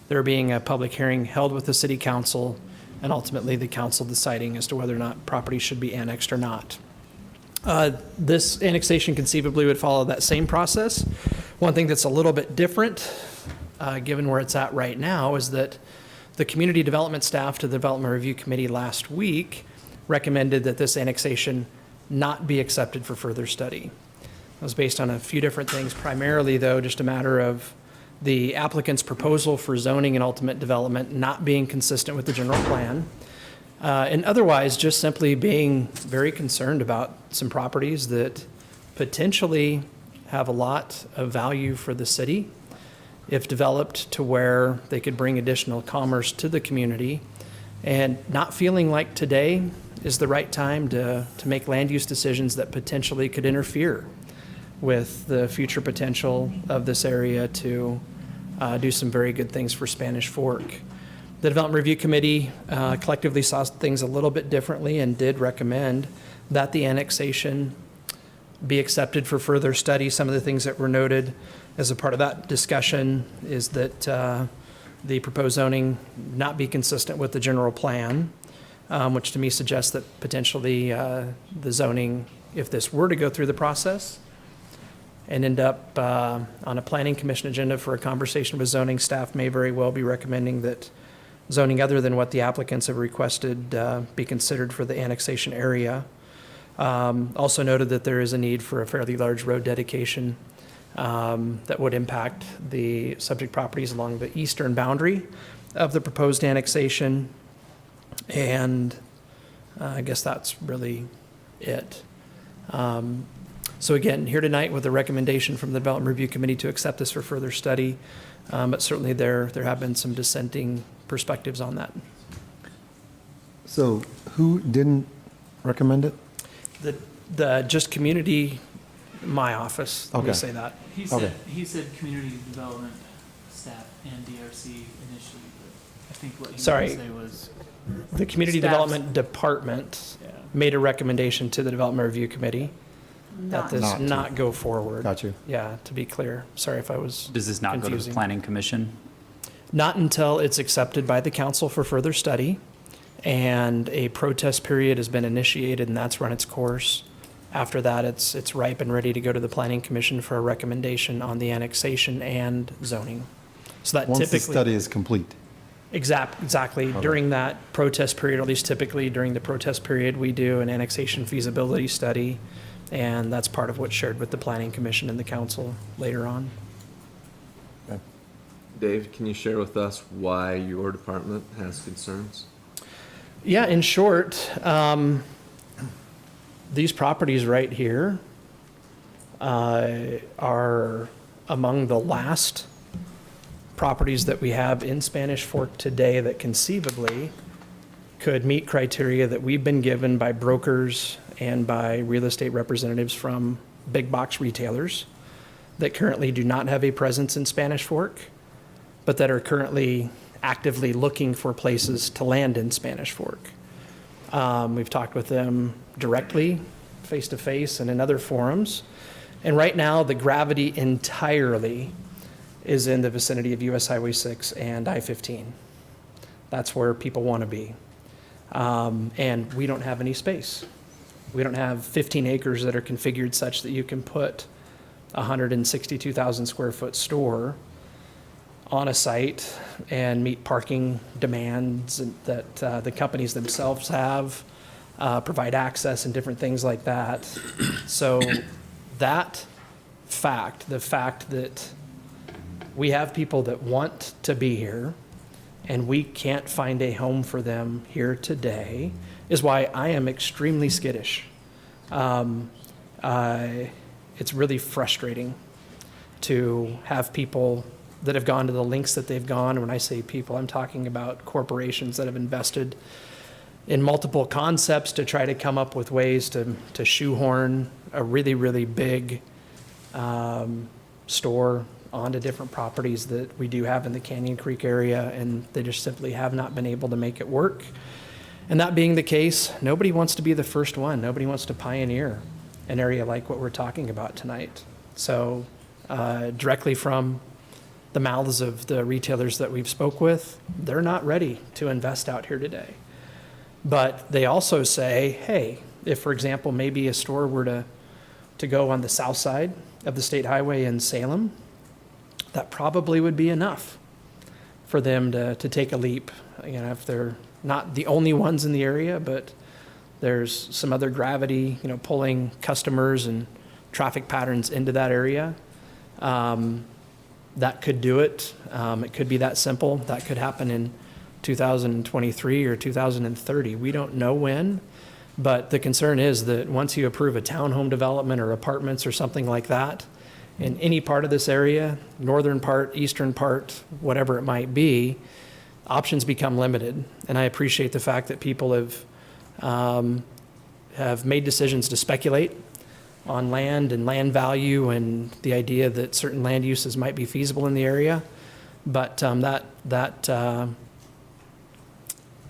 there being a public hearing held with the city council, and ultimately the council deciding as to whether or not property should be annexed or not. This annexation conceivably would follow that same process. One thing that's a little bit different, given where it's at right now, is that the community development staff to the Development Review Committee last week recommended that this annexation not be accepted for further study. It was based on a few different things, primarily though just a matter of the applicant's proposal for zoning and ultimate development not being consistent with the general plan, and otherwise just simply being very concerned about some properties that potentially have a lot of value for the city if developed to where they could bring additional commerce to the community, and not feeling like today is the right time to make land use decisions that potentially could interfere with the future potential of this area to do some very good things for Spanish Fork. The Development Review Committee collectively saw things a little bit differently and did recommend that the annexation be accepted for further study. Some of the things that were noted as a part of that discussion is that the proposed zoning not be consistent with the general plan, which to me suggests that potentially the zoning, if this were to go through the process and end up on a planning commission agenda for a conversation with zoning staff, may very well be recommending that zoning other than what the applicants have requested be considered for the annexation area. Also noted that there is a need for a fairly large road dedication that would impact the subject properties along the eastern boundary of the proposed annexation. And I guess that's really it. So again, here tonight with a recommendation from the Development Review Committee to accept this for further study, but certainly there have been some dissenting perspectives on that. So who didn't recommend it? The just community, my office, let me Okay. say that. He said community development staff and DRC initially, but I think what he meant Sorry. to say was The Community Staff's- Development Department made a recommendation to the Development Review Committee that this Not to. not go forward. Got you. Yeah, to be clear. Sorry if I was Does this not go to the confusing. planning commission? Not until it's accepted by the council for further study, and a protest period has been initiated, and that's run its course. After that, it's ripe and ready to go to the planning commission for a recommendation on the annexation and zoning. So that Once the typically. study is complete. Exactly. During that protest period, or at least typically during the protest period, we do an annexation feasibility study, and that's part of what's shared with the planning commission and the council later on. Dave, can you share with us why your department has concerns? Yeah, in short, these properties right here are among the last properties that we have in Spanish Fork today that conceivably could meet criteria that we've been given by brokers and by real estate representatives from big box retailers that currently do not have a presence in Spanish Fork, but that are currently actively looking for places to land in Spanish Fork. We've talked with them directly, face-to-face, and in other forums. And right now, the gravity entirely is in the vicinity of US Highway 6 and I-15. That's where people want to be. And we don't have any space. We don't have 15 acres that are configured such that you can put a 162,000 square foot store on a site and meet parking demands that the companies themselves have, provide access and different things like that. So that fact, the fact that we have people that want to be here and we can't find a home for them here today, is why I am extremely skittish. It's really frustrating to have people that have gone to the lengths that they've gone. When I say people, I'm talking about corporations that have invested in multiple concepts to try to come up with ways to shoehorn a really, really big store onto different properties that we do have in the Canyon Creek area, and they just simply have not been able to make it work. And that being the case, nobody wants to be the first one. Nobody wants to pioneer an area like what we're talking about tonight. So directly from the mouths of the retailers that we've spoke with, they're not ready to invest out here today. But they also say, hey, if, for example, maybe a store were to go on the south side of the state highway in Salem, that probably would be enough for them to take a leap. You know, if they're not the only ones in the area, but there's some other gravity, you know, pulling customers and traffic patterns into that area. That could do it. It could be that simple. That could happen in 2023 or 2030. We don't know when, but the concern is that once you approve a townhome development or apartments or something like that, in any part of this area, northern part, eastern part, whatever it might be, options become limited. And I appreciate the fact that people have made decisions to speculate on land and land value and the idea that certain land uses might be feasible in the area. But that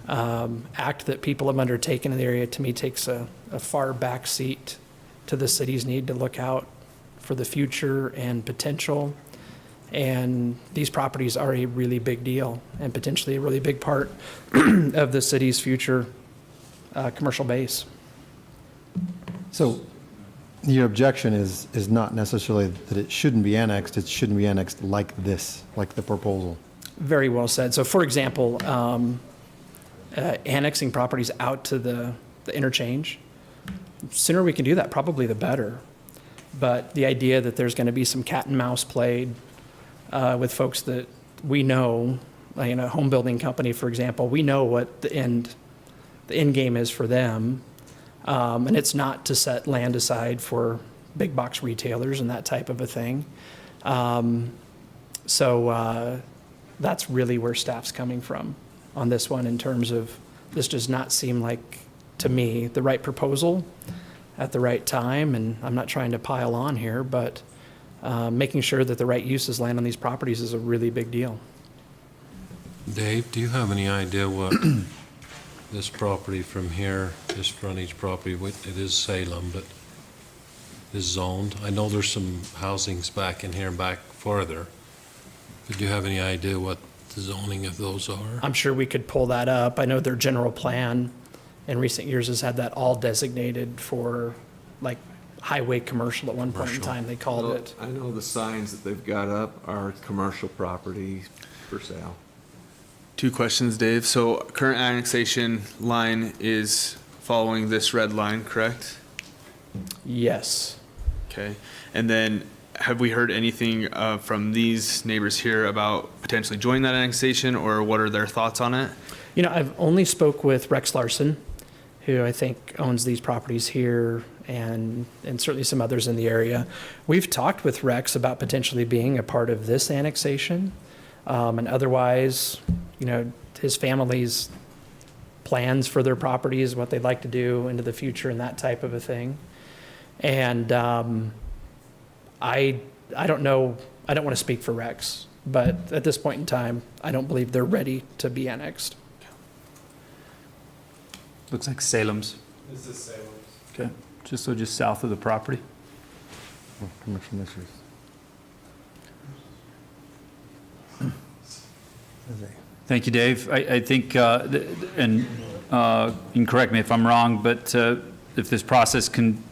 act that people have undertaken in the area, to me, takes a far back seat to the city's need to look out for the future and potential. And these properties are a really big deal and potentially a really big part of the city's future commercial base. So your objection is not necessarily that it shouldn't be annexed, it shouldn't be annexed like this, like the proposal. Very well said. So for example, annexing properties out to the interchange, sooner we can do that, probably the better. But the idea that there's going to be some cat and mouse played with folks that we know, like in a home building company, for example, we know what the end game is for them. And it's not to set land aside for big box retailers and that type of a thing. So that's really where staff's coming from on this one, in terms of this does not seem like, to me, the right proposal at the right time. And I'm not trying to pile on here, but making sure that the right uses land on these properties is a really big deal. Dave, do you have any idea what this property from here, this frontage property, it is Salem, but is zoned? I know there's some housings back in here and back farther. But do you have any idea what the zoning of those are? I'm sure we could pull that up. I know their general plan in recent years has had that all designated for like highway commercial at one point in time, they called it. I know the signs that they've got up are commercial property for sale. Two questions, Dave. So current annexation line is following this red line, correct? Yes. Okay. And then have we heard anything from these neighbors here about potentially joining that annexation, or what are their thoughts on it? You know, I've only spoke with Rex Larson, who I think owns these properties here, and certainly some others in the area. We've talked with Rex about potentially being a part of this annexation, and otherwise, you know, his family's plans for their properties, what they'd like to do into the future and that type of a thing. And I don't know, I don't want to speak for Rex, but at this point in time, I don't believe they're ready to be annexed. Looks like Salem's. This is Salem's. Okay, just south of the property. Commercial issues. Thank you, Dave. I think, and you can correct me if I'm wrong, but if this process continues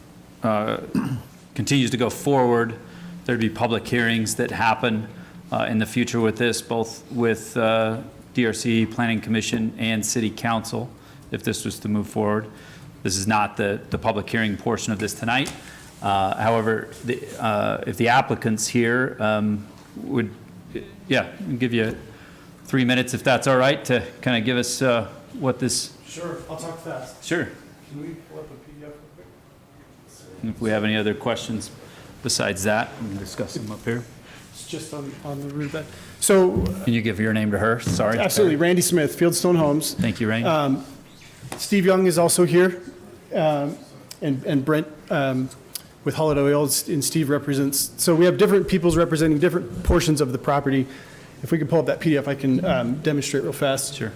to go forward, there'd be public hearings that happen in the future with this, both with DRC, Planning Commission, and City Council, if this was to move forward. This is not the public hearing portion of this tonight. However, if the applicants here would, give you 3 minutes, if that's all right, to kind of give us what this... Sure, I'll talk fast. Sure. Can we pull up a PDF real quick? If we have any other questions besides that, we can discuss them up here. It's just on the root bed. So... Can you give your name to her? Sorry. Absolutely. Randy Smith, Fieldstone Homes. Thank you, Randy. Steve Young is also here, and Brent with Holiday Oils, and Steve represents. So we have different peoples representing different portions of the property. If we could pull up that PDF, I can demonstrate real fast. Sure.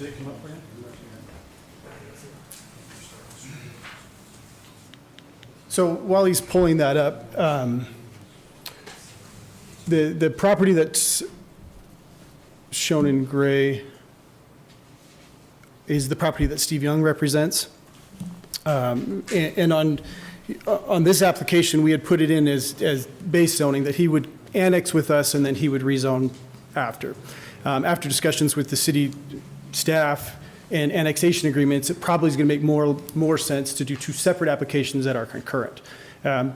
Did it come up for you? So while he's pulling that up, the property that's shown in gray is the property that Steve Young represents. And on this application, we had put it in as base zoning, that he would annex with us and then he would rezone after. After discussions with the city staff and annexation agreements, it probably is going to make more sense to do two separate applications that are concurrent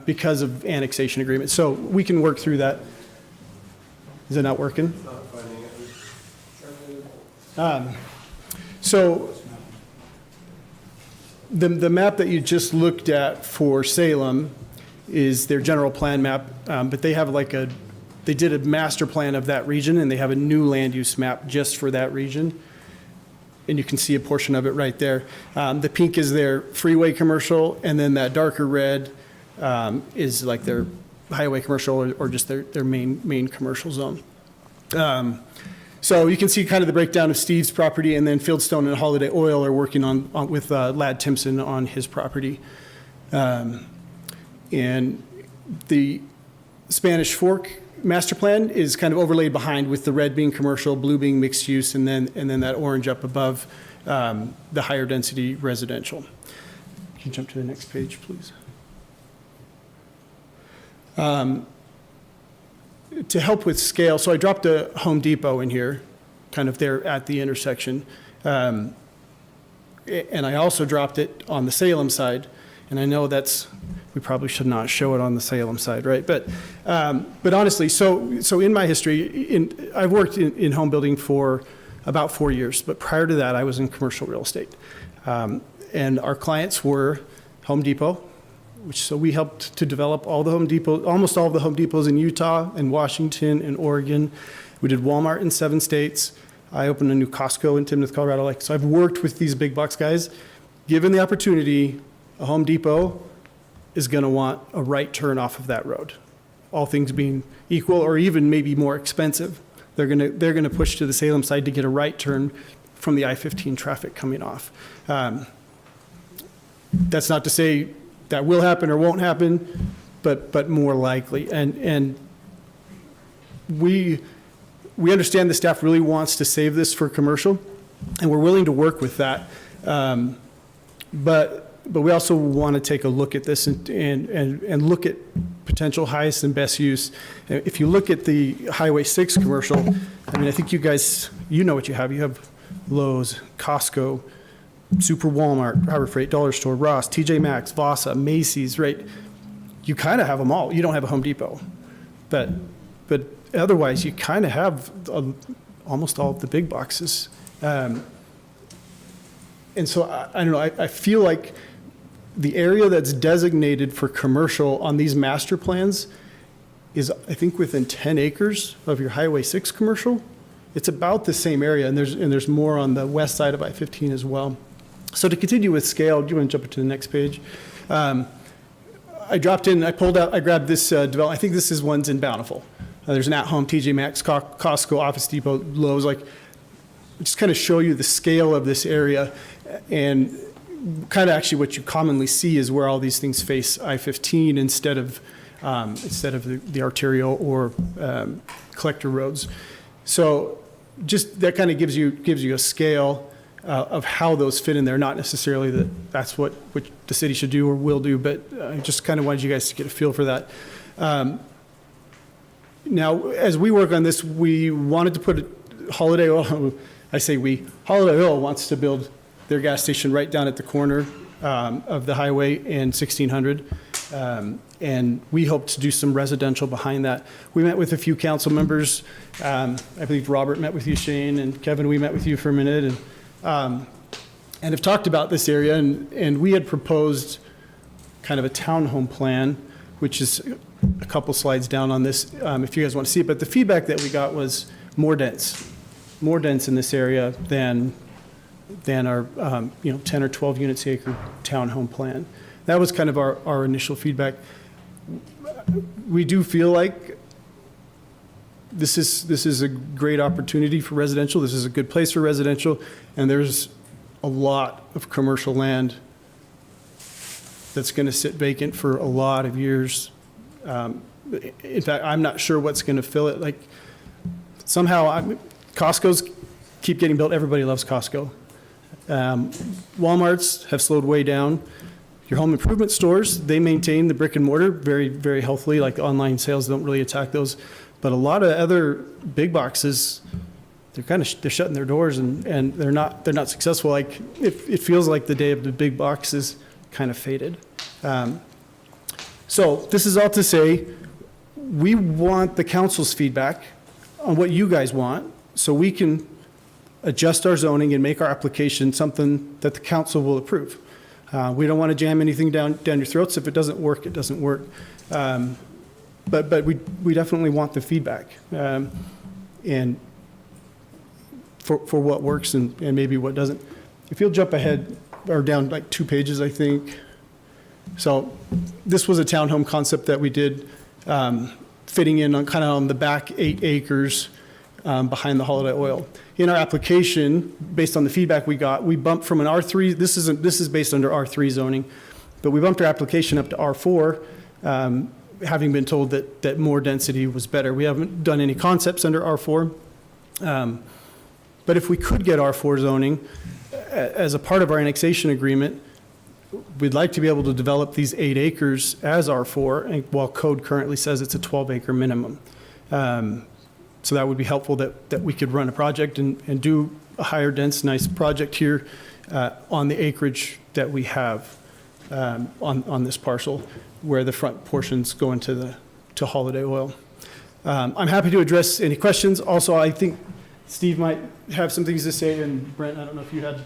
because of annexation agreements. So we can work through that. Is it not working? So the map that you just looked at for Salem is their general plan map, but they have they did a master plan of that region, and they have a new land use map just for that region. And you can see a portion of it right there. The pink is their freeway commercial, and then that darker red is like their highway commercial or just their main commercial zone. So you can see kind of the breakdown of Steve's property, and then Fieldstone and Holiday Oil are working on with Ladd Timpson on his property. And the Spanish Fork master plan is kind of overlaid behind, with the red being commercial, blue being mixed use, and then that orange up above the higher density residential. Can you jump to the next page, please? To help with scale, so I dropped a Home Depot in here, kind of there at the intersection. And I also dropped it on the Salem side. And I know we probably should not show it on the Salem side, right? But honestly, so in my history, I've worked in home building for about 4 years, but prior to that, I was in commercial real estate. And our clients were Home Depot, so we helped to develop almost all of the Home Depots in Utah and Washington and Oregon. We did Walmart in 7 states. I opened a new Costco in Timnath, Colorado. So I've worked with these big box guys. Given the opportunity, a Home Depot is going to want a right turn off of that road. All things being equal, or even maybe more expensive, they're going to push to the Salem side to get a right turn from the I-15 traffic coming off. That's not to say that will happen or won't happen, but more likely. And we understand the staff really wants to save this for commercial, and we're willing to work with that. But we also want to take a look at this and look at potential highest and best use. If you look at the Highway 6 commercial, I mean, I think you guys, you know what you have. You have Lowe's, Costco, Super Walmart, Harbor Freight, Dollar Store, Ross, TJ Maxx, Vasa, Macy's, right? You kind of have them all. You don't have a Home Depot. But otherwise, you kind of have almost all of the big boxes. And so, I don't know, I feel like the area that's designated for commercial on these master plans is, I think, within 10 acres of your Highway 6 commercial. It's about the same area, and there's more on the west side of I-15 as well. So to continue with scale, do you want to jump to the next page? I grabbed this development. I think this is one's in Bountiful. There's an at-home TJ Maxx, Costco, Office Depot, Lowe's. Just kind of show you the scale of this area, and kind of actually what you commonly see is where all these things face I-15 instead of the arterial or collector roads. So just that kind of gives you a scale of how those fit in there. Not necessarily that's what the city should do or will do, but I just kind of wanted you guys to get a feel for that. Now, as we work on this, we wanted to put Holiday Oil. I say we. Holiday Oil wants to build their gas station right down at the corner of the highway and 1600. And we hope to do some residential behind that. We met with a few council members. I believe Robert met with you, Shane, and Kevin, we met with you for a minute, and have talked about this area. And we had proposed kind of a townhome plan, which is a couple slides down on this, if you guys want to see it. But the feedback that we got was more dense in this area than our 10 or 12 units acre townhome plan. That was kind of our initial feedback. We do feel like this is a great opportunity for residential. This is a good place for residential, and there's a lot of commercial land that's going to sit vacant for a lot of years. In fact, I'm not sure what's going to fill it. Like, somehow, Costco's keep getting built. Everybody loves Costco. Walmarts have slowed way down. Your home improvement stores, they maintain the brick and mortar very, very healthily. Like, online sales don't really attack those. But a lot of other big boxes, they're shutting their doors, and they're not successful. Like, it feels like the day of the big box is kind of faded. So this is all to say, we want the council's feedback on what you guys want, so we can adjust our zoning and make our application something that the council will approve. We don't want to jam anything down your throats. If it doesn't work, it doesn't work. But we definitely want the feedback, and for what works and maybe what doesn't. If you'll jump ahead or down like 2 pages, I think. So this was a townhome concept that we did, fitting in on kind of on the back 8 acres behind the Holiday Oil. In our application, based on the feedback we got, we bumped from an R3. This is based under R3 zoning, but we bumped our application up to R4. Having been told that more density was better. We haven't done any concepts under R4. But if we could get R4 zoning, as a part of our annexation agreement, we'd like to be able to develop these 8 acres as R4, and while code currently says it's a 12-acre minimum. So that would be helpful that we could run a project and do a higher dense, nice project here on the acreage that we have on this parcel, where the front portions go into Holiday Oil. I'm happy to address any questions. Also, I think Steve might have some things to say, and Brent, I don't know if you had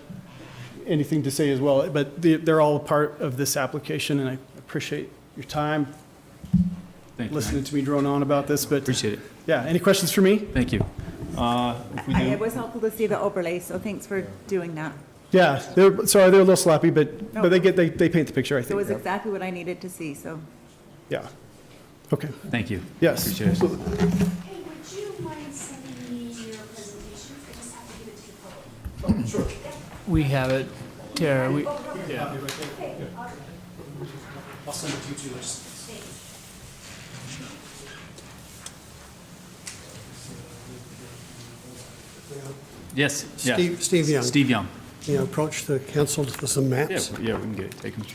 anything to say as well, but they're all a part of this application, and I appreciate your time. Thank you, listening to me drone on about this, but appreciate it. Yeah, any questions for me? Thank you. If we do, It was helpful to see the overlay, so thanks for doing that. Yeah, they're a little sloppy, but No. they paint the picture, I It think. was exactly what I needed to see, so. Yeah. Okay. thank you. Yes. Appreciate it. absolutely. Hey, would you mind sending me your presentation? I just have to give it to the public. Sure. We have it, Tara. Yeah. I'll send it to you too. Yes. Yeah. Steve Young. Steve Young. You know, approach the council with some Yeah, maps. yeah, we can get it. Take them.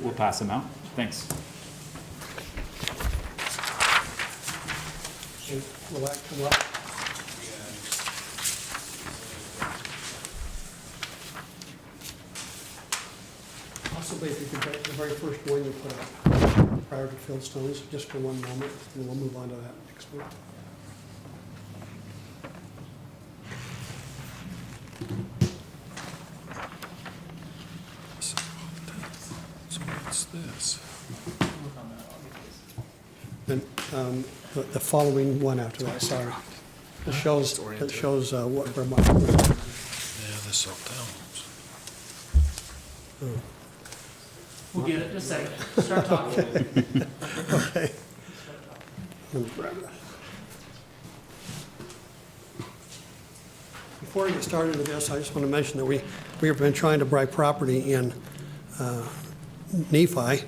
We'll pass them out. Thanks. And will that come up? Possibly if you could take the very first one you put up prior to Fieldstones, just for one moment, and then we'll move on to that next one. So what's this? And the following one after that, sorry. It shows what Vermont. Yeah, this all towns. We'll get it in a second. Start talking. Okay. Let me grab that. Before I get started with this, I just want to mention that we have been trying to buy property in Nephi,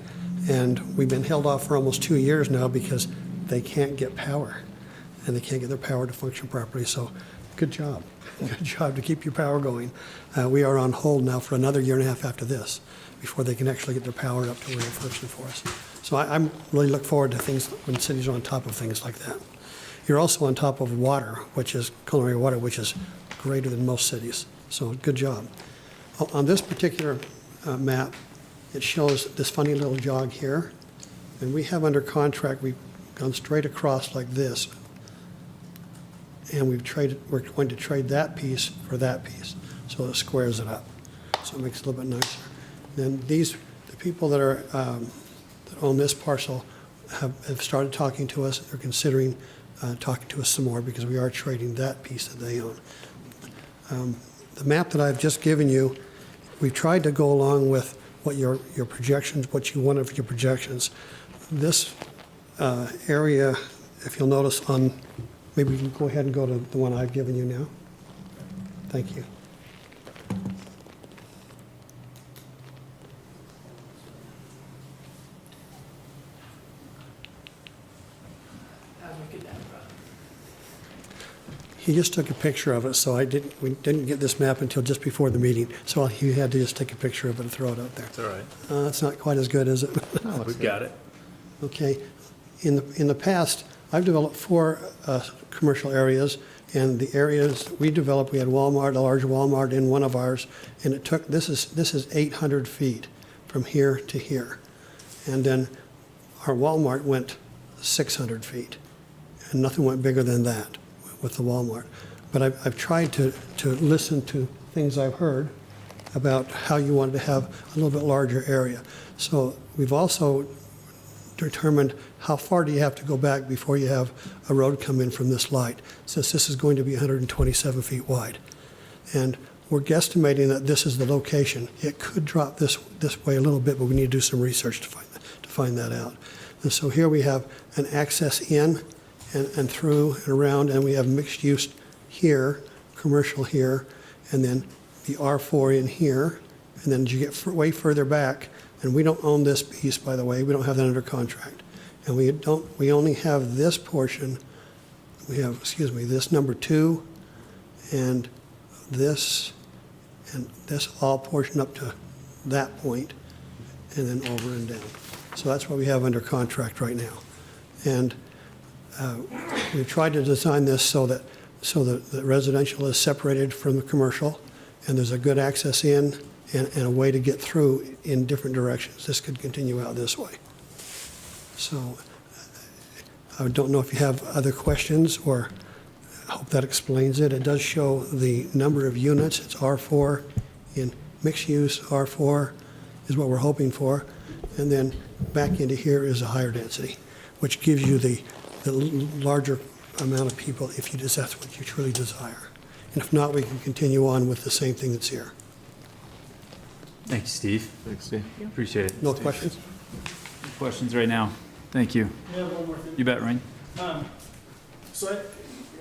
and we've been held off for almost 2 years now because they can't get power, and they can't get their power to function properly. So, good job. Good job to keep your power going. We are on hold now for another 1.5 years after this before they can actually get their power up to where they're functioning for us. So I'm really look forward to things when cities are on top of things like that. You're also on top of water, which is culinary water, which is greater than most cities. So good job. On this particular map, it shows this funny little jog here. And we have under contract, we've gone straight across like this. And we're going to trade that piece for that piece. So it squares it up. So it makes it a little bit nicer. Then the people that are that own this parcel have started talking to us. They're considering talking to us some more because we are trading that piece that they own. The map that I've just given you, we've tried to go along with what your projections, what you wanted for your projections. This area if you'll notice on, maybe we can go ahead and go to the one I've given you now. Thank you. He just took a picture of it, so we didn't get this map until just before the meeting, so he had to just take a picture of it and throw it out there. It's all right. It's not quite as good, is it? We've got it. Okay. In the past, I've developed 4 commercial areas, and the areas we developed, we had Walmart, a large Walmart in one of ours, and it took, this is 800 feet from here to here. And then our Walmart went 600 feet, and nothing went bigger than that with the Walmart. But I've tried to listen to things I've heard about how you wanted to have a little bit larger area. So we've also determined how far do you have to go back before you have a road come in from this light, since this is going to be 127 feet wide. And we're guesstimating that this is the location. It could drop this way a little bit, but we need to do some research to find that out. And so here we have an access in and through and around, and we have mixed use here, commercial here, and then the R4 in here, and then as you get way further back, and we don't own this piece, by the way, we don't have that under contract. And we only have this portion, we have, this number 2, and this all portion up to that point, and then over and down. So that's what we have under contract right now. And we've tried to design this so that the residential is separated from the commercial, and there's a good access in and a way to get through in different directions. This could continue out this way. So I don't know if you have other questions, or I hope that explains it. It does show the number of units. It's R4 in mixed use. R4 is what we're hoping for. And then back into here is a higher density, which gives you the larger amount of people if that's what you truly desire. And if not, we can continue on with the same thing that's here. Thank you, Steve. Thanks, Steve. Appreciate it. No questions? Questions right now? Thank you. Yeah, one more thing. You bet, Ryan. So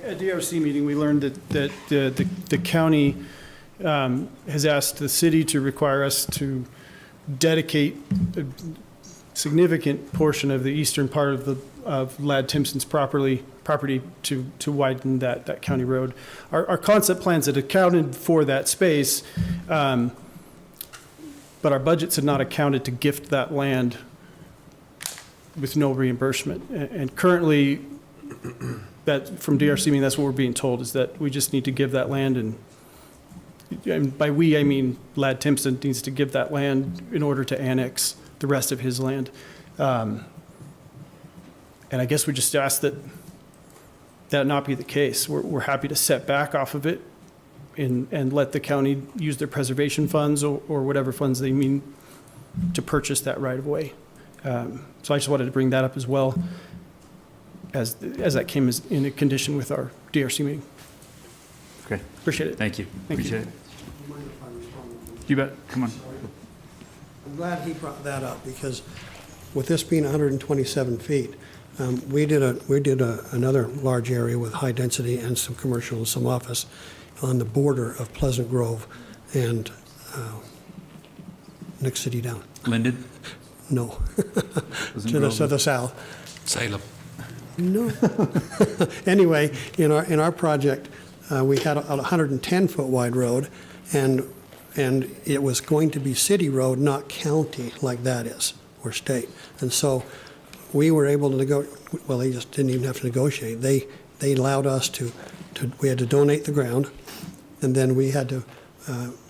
at DRC meeting, we learned that the county has asked the city to require us to dedicate a significant portion of the eastern part of Ladd Timpson's property to widen that county road. Our concept plans had accounted for that space, but our budgets had not accounted to gift that land with no reimbursement. And currently, that from DRC, that's what we're being told, is that we just need to give that land, and by we, I mean Ladd Timpson needs to give that land in order to annex the rest of his land. And I guess we just ask that not be the case. We're happy to set back off of it and let the county use their preservation funds or whatever funds they mean to purchase that right of way. So I just wanted to bring that up as well, as that came as in a condition with our DRC meeting. Okay. Appreciate it. Thank you. Thank you. Appreciate it. You bet. Come on. I'm glad he brought that up, because with this being 127 feet, we did another large area with high density and some commercial and some office on the border of Pleasant Grove and next city down. Linden? No. Pleasant Grove. To the south. Salem. No. Anyway, in our project, we had a 110-foot wide road, and it was going to be city road, not county like that is, or state. And so we were able to negotiate. Well, they just didn't even have to negotiate. They allowed us we had to donate the ground, and then we had to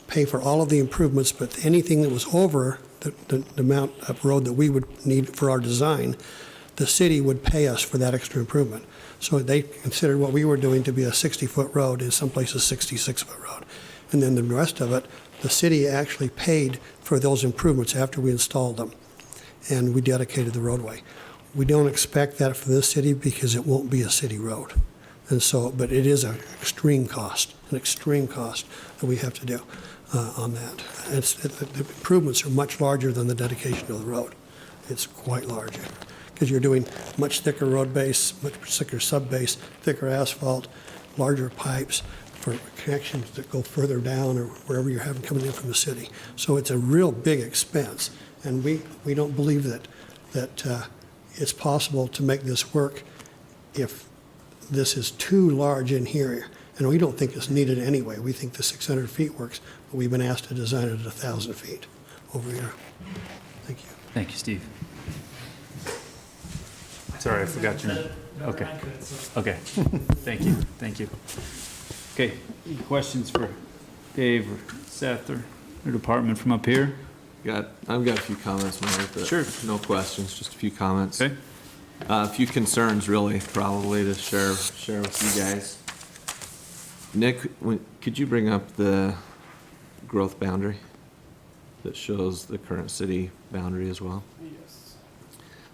pay for all of the improvements, but anything that was over the amount of road that we would need for our design, the city would pay us for that extra improvement. So they considered what we were doing to be a 60-foot road, in some places 66-foot road. And then the rest of it, the city actually paid for those improvements after we installed them, and we dedicated the roadway. We don't expect that for this city because it won't be a city road. And so, but it is an extreme cost that we have to do on that. The improvements are much larger than the dedication of the road. It's quite large. because you're doing much thicker road base, much thicker sub base, thicker asphalt, larger pipes for connections that go further down or wherever you're having coming in from the city. So it's a real big expense, and we don't believe that it's possible to make this work if this is too large in here. And we don't think it's needed anyway. We think the 600 feet works, but we've been asked to design it at 1,000 feet over here. Thank you. Thank you, Steve. Sorry, I forgot your name. Okay. Okay. Thank you. Okay, any questions for Dave or Seth or their department from up here? I've got a few comments, Mayor, but Sure. no questions, just a few comments. Okay. A few concerns, really, probably to share with you guys. Nick, could you bring up the growth boundary that shows the current city boundary as well? Yes.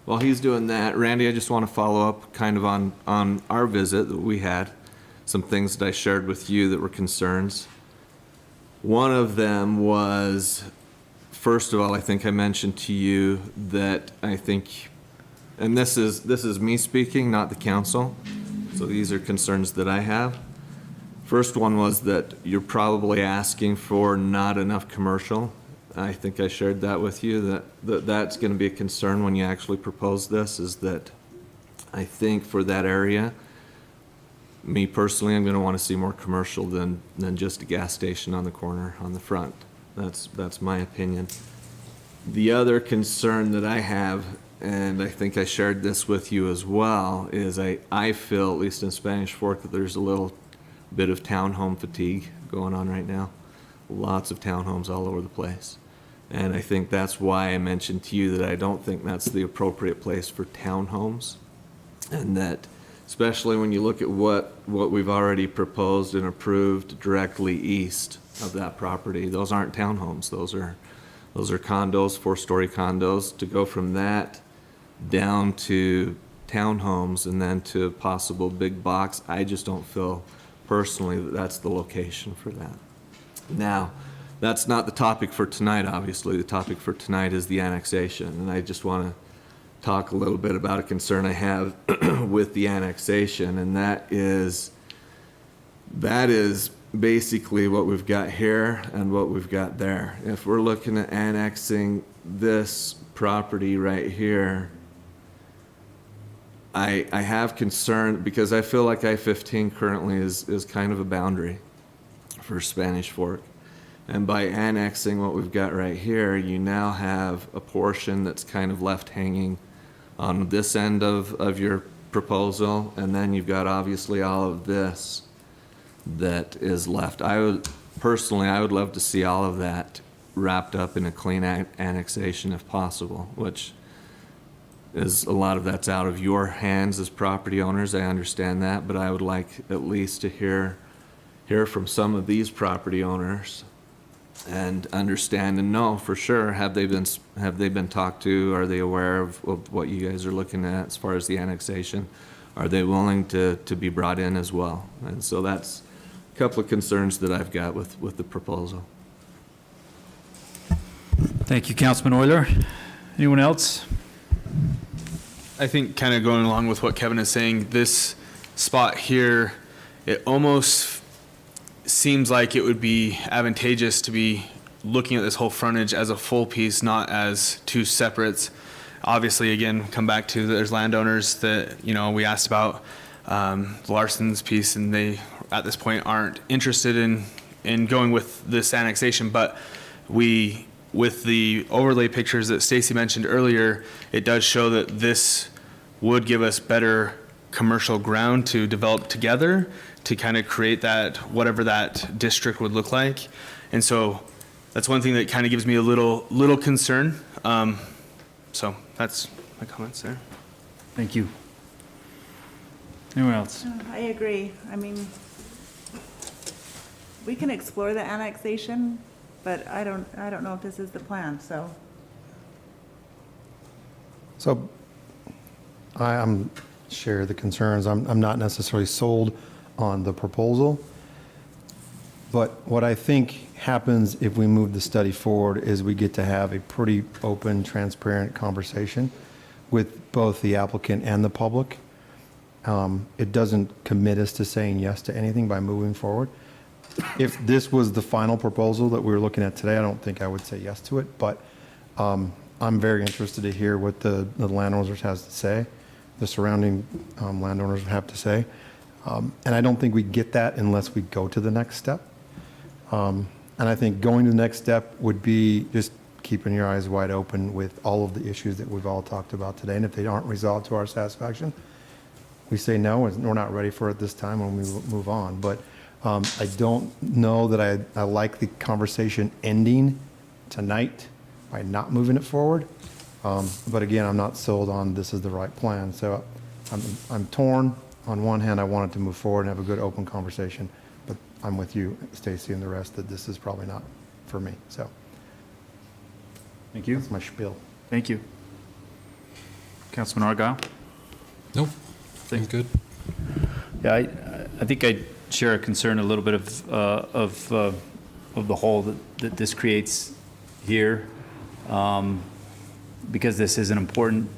While he's doing that, Randy, I just want to follow up kind of on our visit that we had, some things that I shared with you that were concerns. One of them was, first of all, I think I mentioned to you that I think, and this is me speaking, not the council, so these are concerns that I have. First one was that you're probably asking for not enough commercial. I think I shared that with you, that's going to be a concern when you actually propose this, is that I think for that area, me personally, I'm going to want to see more commercial than just a gas station on the corner, on the front. That's my opinion. The other concern that I have, and I think I shared this with you as well, is I feel, at least in Spanish Fork, that there's a little bit of townhome fatigue going on right now. Lots of townhomes all over the place. And I think that's why I mentioned to you that I don't think that's the appropriate place for townhomes. And that, especially when you look at what we've already proposed and approved directly east of that property, those aren't townhomes. Those are condos, 4-story condos. To go from that down to townhomes and then to a possible big box, I just don't feel personally that that's the location for that. Now, that's not the topic for tonight, obviously. The topic for tonight is the annexation, and I just want to talk a little bit about a concern I have with the annexation, and that is basically what we've got here and what we've got there. If we're looking at annexing this property right here, I have concern because I feel like I-15 currently is kind of a boundary for Spanish Fork. And by annexing what we've got right here, you now have a portion that's kind of left hanging on this end of your proposal, and then you've got obviously all of this that is left. I would love to see all of that wrapped up in a clean annexation if possible, which is a lot of that's out of your hands as property owners. I understand that, but I would like at least to hear from some of these property owners and understand and know for sure, have they been talked to? Are they aware of what you guys are looking at as far as the annexation? Are they willing to be brought in as well? And so that's a couple of concerns that I've got with the proposal. Thank you, Councilman Euler. Anyone else? I think kind of going along with what Kevin is saying, this spot here, it almost seems like it would be advantageous to be looking at this whole frontage as a full piece, not as two separates. Obviously, again, come back to there's landowners that, we asked about Larson's piece, and they, at this point, aren't interested in going with this annexation. But with the overlay pictures that Stacy mentioned earlier, it does show that this would give us better commercial ground to develop together to kind of create that, whatever that district would look like. And so that's one thing that kind of gives me a little concern. So that's my comments there. Thank you. Anyone else? I agree. I mean, we can explore the annexation, but I don't know if this is the plan, so. So I'm share the concerns. I'm not necessarily sold on the proposal. But what I think happens if we move the study forward is we get to have a pretty open, transparent conversation with both the applicant and the public. It doesn't commit us to saying yes to anything by moving forward. If this was the final proposal that we were looking at today, I don't think I would say yes to it, but I'm very interested to hear what the landowners has to say, the surrounding landowners have to say. And I don't think we get that unless we go to the next step. And I think going to the next step would be just keeping your eyes wide open with all of the issues that we've all talked about today. And if they aren't resolved to our satisfaction, we say no, and we're not ready for it this time, and we move on. But I don't know that I like the conversation ending tonight by not moving it forward. But again, I'm not sold on this is the right plan. So I'm torn. On one hand, I wanted to move forward and have a good open conversation, but I'm with you, Stacy, and the rest that this is probably not for me. So Thank you. that's my spiel. Thank you. Councilman Argyle? Nope, I'm good. Yeah, I think I share a concern a little bit of the hole that this creates here. Because this is an important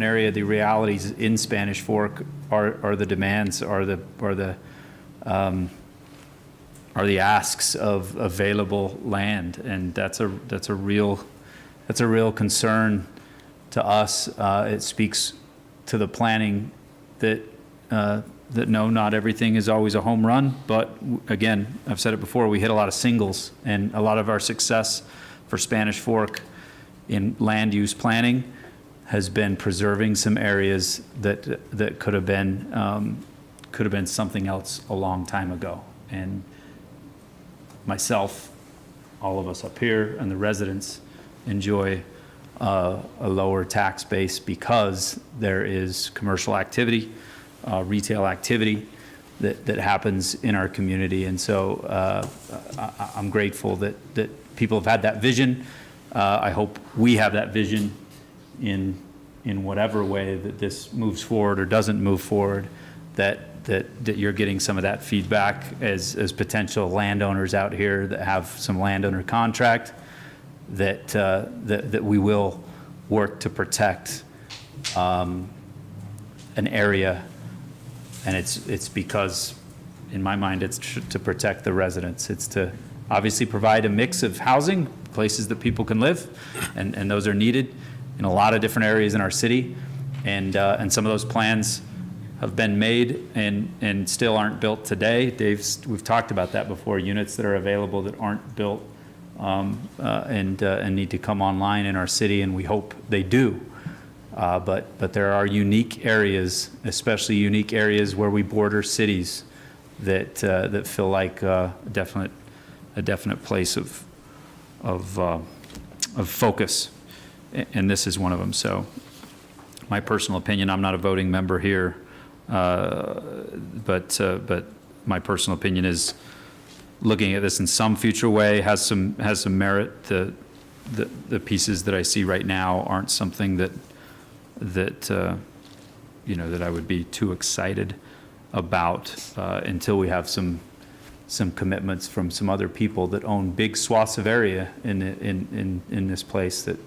area. The realities in Spanish Fork are the demands, are the asks of available land, and that's a real concern to us. It speaks to the planning that no, not everything is always a home run, but again, I've said it before, we hit a lot of singles, and a lot of our success for Spanish Fork in land use planning has been preserving some areas that could have been something else a long time ago. And myself, all of us up here, and the residents enjoy a lower tax base because there is commercial activity, retail activity that happens in our community. And so I'm grateful that people have had that vision. I hope we have that vision in whatever way that this moves forward or doesn't move forward, that you're getting some of that feedback as potential landowners out here that have some landowner contract, that we will work to protect an area. And it's because, in my mind, it's to protect the residents. It's to obviously provide a mix of housing, places that people can live, and those are needed in a lot of different areas in our city. And some of those plans have been made and still aren't built today. We've talked about that before, units that are available that aren't built and need to come online in our city, and we hope they do. But there are unique areas, especially unique areas where we border cities, that feel like a definite place of focus, and this is one of them. So, my personal opinion, I'm not a voting member here, but my personal opinion is looking at this in some future way has some merit. The pieces that I see right now aren't something that I would be too excited about until we have some commitments from some other people that own big swaths of area in this place that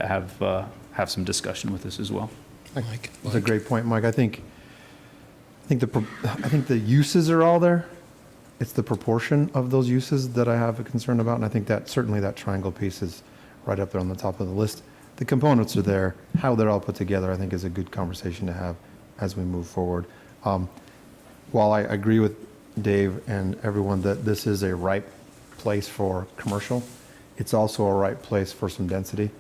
have some discussion with us as well. That's a great point, Mike. I think the uses are all there. It's the proportion of those uses that I have a concern about, and I think that certainly that triangle piece is right up there on the top of the list. The components are there. How they're all put together, I think, is a good conversation to have as we move forward. While I agree with Dave and everyone that this is a ripe place for commercial, it's also a ripe place for some density.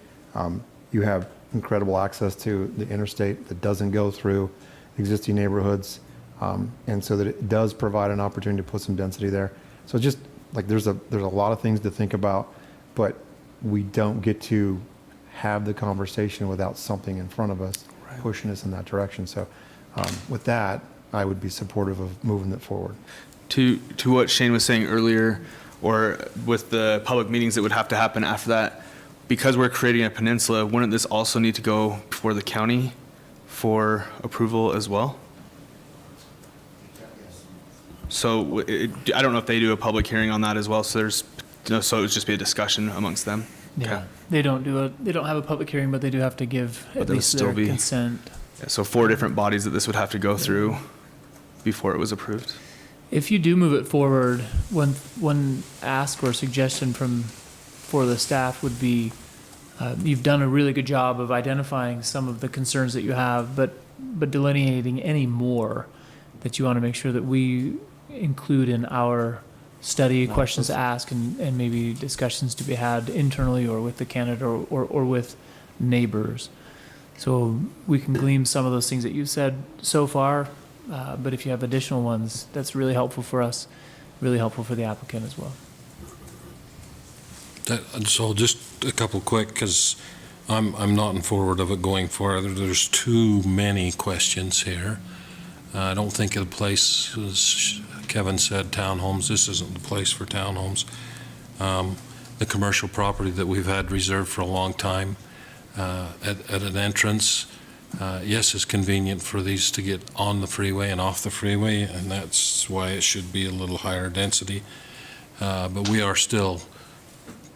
You have incredible access to the interstate that doesn't go through existing neighborhoods, and so that it does provide an opportunity to put some density there. So just like there's a lot of things to think about, but we don't get to have the conversation without something in front of us pushing us in that direction. So with that, I would be supportive of moving it forward. To what Shane was saying earlier, or with the public meetings that would have to happen after that, because we're creating a peninsula, wouldn't this also need to go before the county for approval as well? So I don't know if they do a public hearing on that as well, so so it would just be a discussion amongst them. Yeah, they don't have a public hearing, but they do have to give But at there would least still their be- consent. Yeah, so 4 different bodies that this would have to go through before it was approved. If you do move it forward, one ask or suggestion for the staff would be, you've done a really good job of identifying some of the concerns that you have, but delineating any more that you want to make sure that we include in our study, questions to ask, and maybe discussions to be had internally or with the candidate or with neighbors. So we can glean some of those things that you've said so far, but if you have additional ones, that's really helpful for us, really helpful for the applicant as well. So just a couple quick, because I'm not in forward of it going further. There's too many questions here. I don't think the place, as Kevin said, townhomes. This isn't the place for townhomes. The commercial property that we've had reserved for a long time at an entrance, yes, it's convenient for these to get on the freeway and off the freeway, and that's why it should be a little higher density. But we are still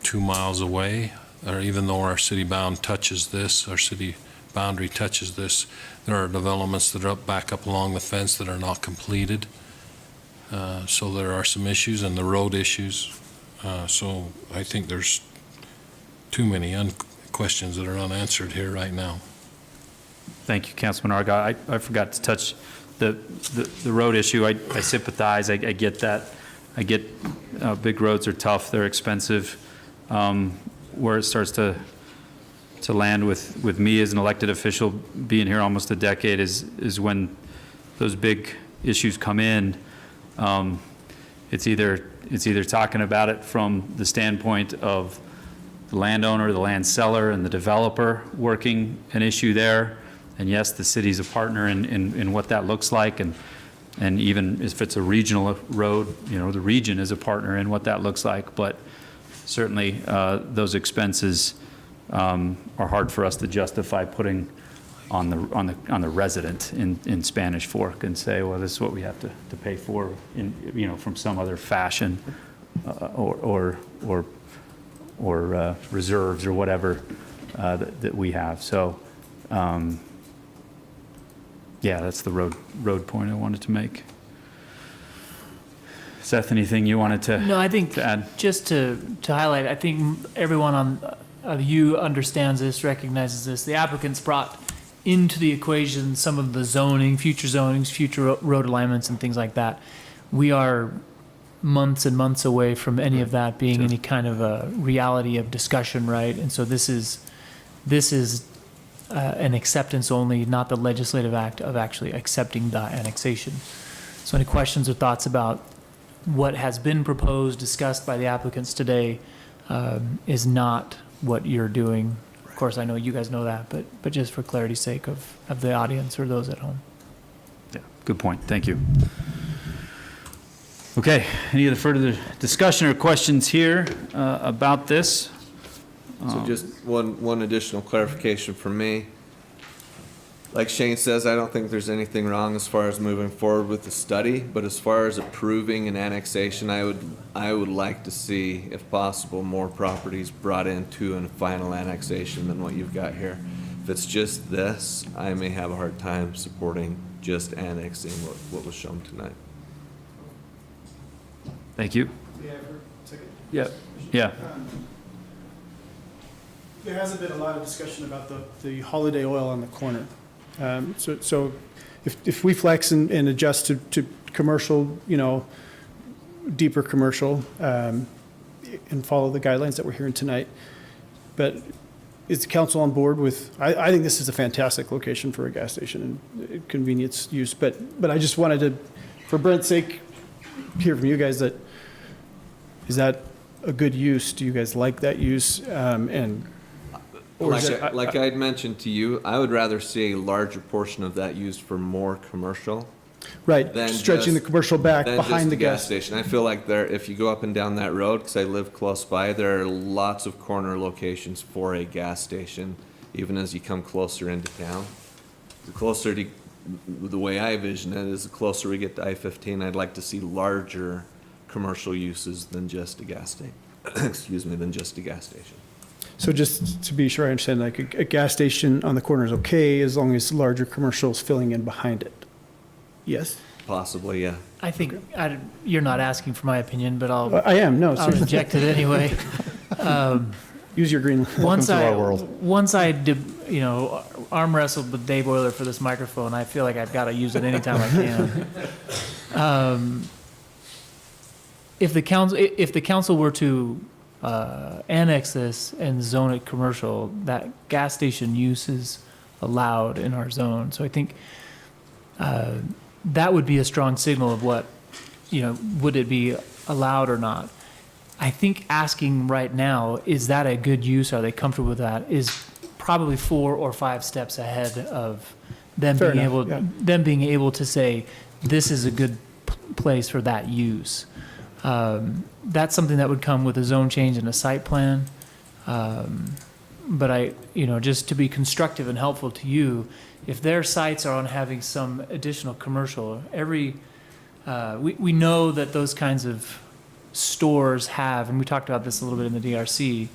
2 miles away, or even though our city bound touches this, our city boundary touches this, there are developments that are back up along the fence that are not completed. So there are some issues, and the road issues. So I think there's too many questions that are unanswered here right now. Thank you, Councilman Argyle. I forgot to touch the road issue. I sympathize. I get that. I get big roads are tough. They're expensive. Where it starts to land with me as an elected official, being here almost a decade, is when those big issues come in. It's either talking about it from the standpoint of the landowner, the land seller, and the developer working an issue there. And yes, the city's a partner in what that looks like, and even if it's a regional road, the region is a partner in what that looks like. But certainly, those expenses are hard for us to justify putting on the resident in Spanish Fork and say, well, this is what we have to pay for from some other fashion or reserves or whatever that we have. So. Yeah, that's the road point I wanted to make. Seth, anything you wanted to No, I think to add? just to highlight, I think everyone on you understands this, recognizes this. The applicants brought into the equation some of the zoning, future zonings, future road alignments, and things like that. We are months and months away from any of that being any kind of a reality of discussion, right? And so this is an acceptance only, not the legislative act of actually accepting the annexation. So any questions or thoughts about what has been proposed, discussed by the applicants today, is not what you're doing. Of course, I know you guys know that, but just for clarity's sake of the audience or those at home. Yeah, good point. Thank you. Okay, any other further discussion or questions here about this? So just one additional clarification from me. Like Shane says, I don't think there's anything wrong as far as moving forward with the study, but as far as approving an annexation, I would like to see, if possible, more properties brought into a final annexation than what you've got here. If it's just this, I may have a hard time supporting just annexing what was shown tonight. Thank you. Yeah. Yeah. There hasn't been a lot of discussion about the holiday oil on the corner. So if we flex and adjust to commercial, deeper commercial, and follow the guidelines that we're hearing tonight, but is the council on board with, I think this is a fantastic location for a gas station and convenience use, but I just wanted to, for Brent's sake, hear from you guys is that a good use? Do you guys like that use? Like I'd mentioned to you, I would rather see a larger portion of that used for more commercial. Right, than stretching the commercial back than behind just the gas station. I feel like if you go up and down that road, because I live close by, there are lots of corner locations for a gas station, even as you come closer into town. The way I vision it is the closer we get to I-15, I'd like to see larger commercial uses than just a gas station. Excuse me, than just a gas station. So just to be sure I understand, like a gas station on the corner is okay as long as larger commercial is filling in behind it? Yes? Possibly, yeah. I think, you're not asking for my opinion, but I'll. I am, no, I'll seriously. inject it anyway. Use your green. Once I did, arm wrestled with Dave Euler for this microphone, I feel like I've got to use it anytime I can. If the council were to annex this and zone it commercial, that gas station use is allowed in our zone. So I think that would be a strong signal of what, would it be allowed or not? I think asking right now, is that a good use? Are they comfortable with that? Is probably 4 or 5 steps ahead of them Fair being enough, able, yeah. them being able to say, this is a good place for that use. That's something that would come with a zone change and a site plan. But just to be constructive and helpful to you, if their sites are on having some additional commercial, we know that those kinds of stores have, and we talked about this a little bit in the DRC,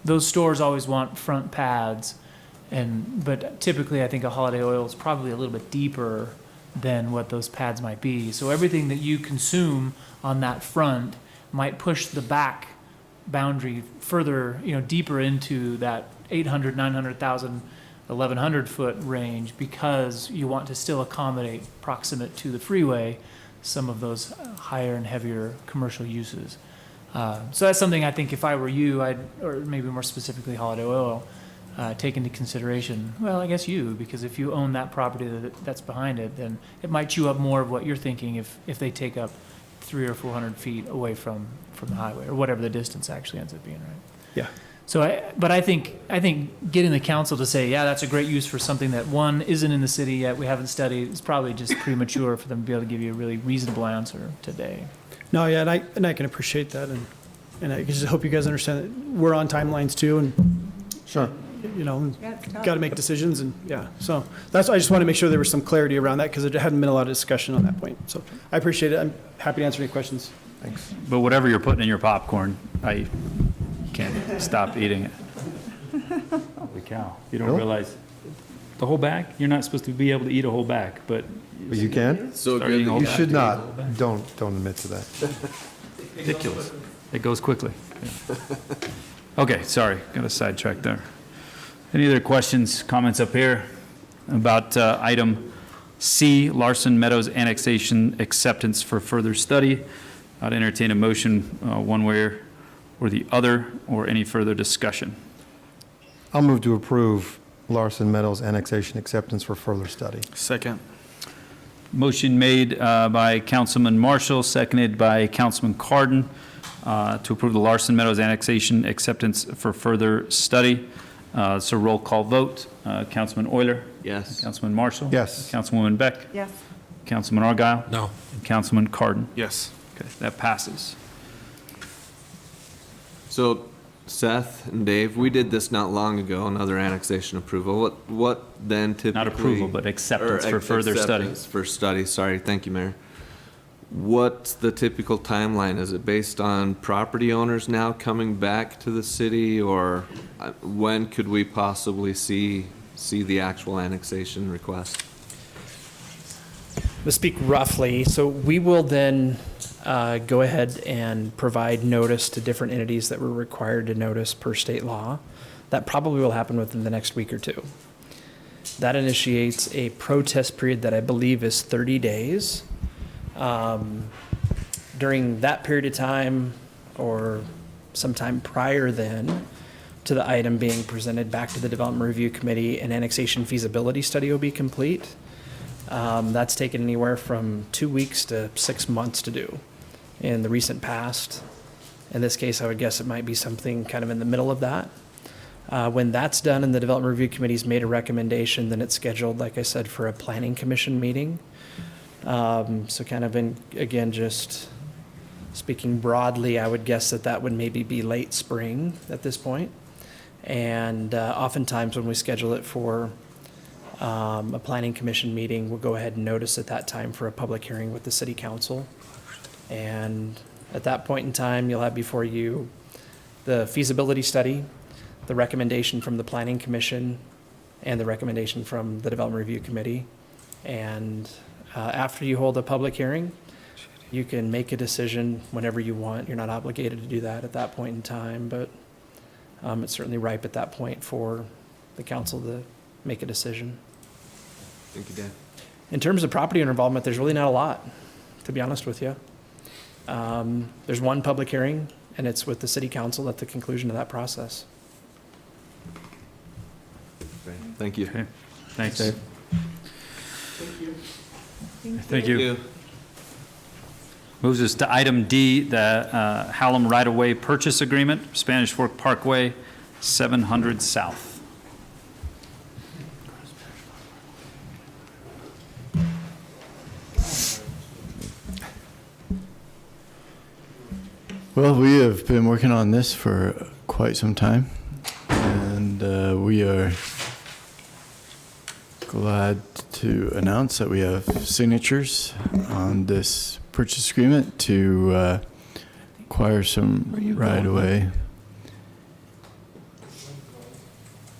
those stores always want front pads, but typically I think a Holiday Oil is probably a little bit deeper than what those pads might be. So everything that you consume on that front might push the back boundary further, deeper into that 800, 900,000, 1,100 foot range, because you want to still accommodate proximate to the freeway some of those higher and heavier commercial uses. So that's something I think if I were you, or maybe more specifically Holiday Oil, take into consideration. Well, I guess because if you own that property that's behind it, then it might chew up more of what you're thinking if they take up 300 or 400 feet away from the highway, or whatever the distance actually ends up being, right? Yeah. So, I think getting the council to say, yeah, that's a great use for something that, one, isn't in the city yet, we haven't studied, is probably just premature for them to be able to give you a really reasonable answer today. No, yeah, and I can appreciate that, and I just hope you guys understand that we're on timelines too, and Sure. got to make decisions, and yeah. So I just want to make sure there was some clarity around that, because there hadn't been a lot of discussion on that point. So I appreciate it. I'm happy to answer any questions. Thanks. But whatever you're putting in your popcorn, I can't stop eating it. Holy cow. You don't Really? realize, the whole bag? You're not supposed to be able to eat a whole bag, but. But you can? So Start eating a whole You bag. should not. Don't admit to that. Ridiculous. It goes quickly. Yeah. Okay, sorry, got a sidetrack there. Any other questions, comments up here about item C, Larson Meadows annexation acceptance for further study? I'd entertain a motion one way or the other, or any further discussion. I'll move to approve Larson Meadows annexation acceptance for further study. Second. Motion made by Councilman Marshall, seconded by Councilman Cardon, to approve the Larson Meadows annexation acceptance for further study. So roll call vote. Councilman Euler? Yes. Councilman Marshall? Yes. Councilwoman Beck? Yes. Councilman Argyle? No. And Councilman Cardon? Yes. Okay, that passes. So Seth and Dave, we did this not long ago, another annexation approval. What then typically? Not approval, but acceptance or for further study. acceptance for study, sorry, thank you, Mayor. What's the typical timeline? Is it based on property owners now coming back to the city, or when could we possibly see the actual annexation request? To speak roughly, so we will then go ahead and provide notice to different entities that we're required to notice per state law. That probably will happen within the next week or two. That initiates a protest period that I believe is 30 days. During that period of time, or sometime prior then, to the item being presented back to the Development Review Committee, an annexation feasibility study will be complete. That's taken anywhere from 2 weeks to 6 months to do in the recent past. In this case, I would guess it might be something kind of in the middle of that. When that's done and the Development Review Committee's made a recommendation, then it's scheduled, like I said, for a Planning Commission meeting. So kind of again, just speaking broadly, I would guess that would maybe be late spring at this point. And oftentimes when we schedule it for a planning commission meeting, we'll go ahead and notice at that time for a public hearing with the city council. And at that point in time, you'll have before you the feasibility study, the recommendation from the Planning Commission, and the recommendation from the Development Review Committee. And after you hold a public hearing, you can make a decision whenever you want. You're not obligated to do that at that point in time, but it's certainly ripe at that point for the council to make a decision. Thank you, Dan. In terms of property owner involvement, there's really not a lot, to be honest with you. There's one public hearing, and it's with the city council at the conclusion of that process. Thank you. Okay, thanks. Dave. Thank you. Moves us to item D, the Hallam right-of-way purchase agreement, Spanish Fork Parkway, 700 South. Well, we have been working on this for quite some time, and we are glad to announce that we have signatures on this purchase agreement to acquire some right-of-way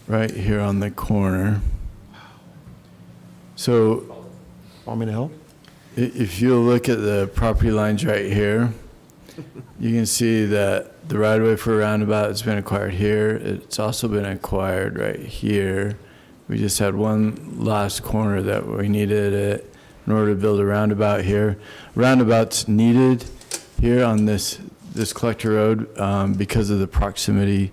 right here on the corner. So, Want me to help? if you look at the property lines right here, you can see that the right-of-way for a roundabout has been acquired here. It's also been acquired right here. We just had one last corner that we needed it in order to build a roundabout here. Roundabout's needed here on this collector road because of the proximity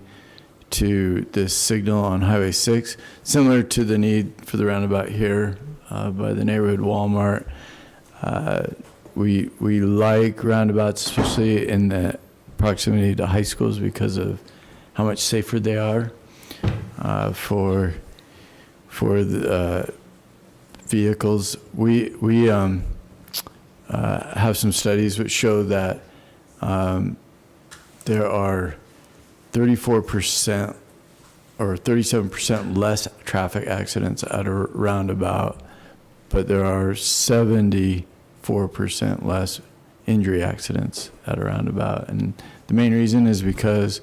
to this signal on Highway 6, similar to the need for the roundabout here by the neighborhood Walmart. We like roundabouts, especially in the proximity to high schools, because of how much safer they are for the vehicles. We have some studies which show that there are 34% or 37% less traffic accidents at a roundabout, but there are 74% less injury accidents at a roundabout. And the main reason is because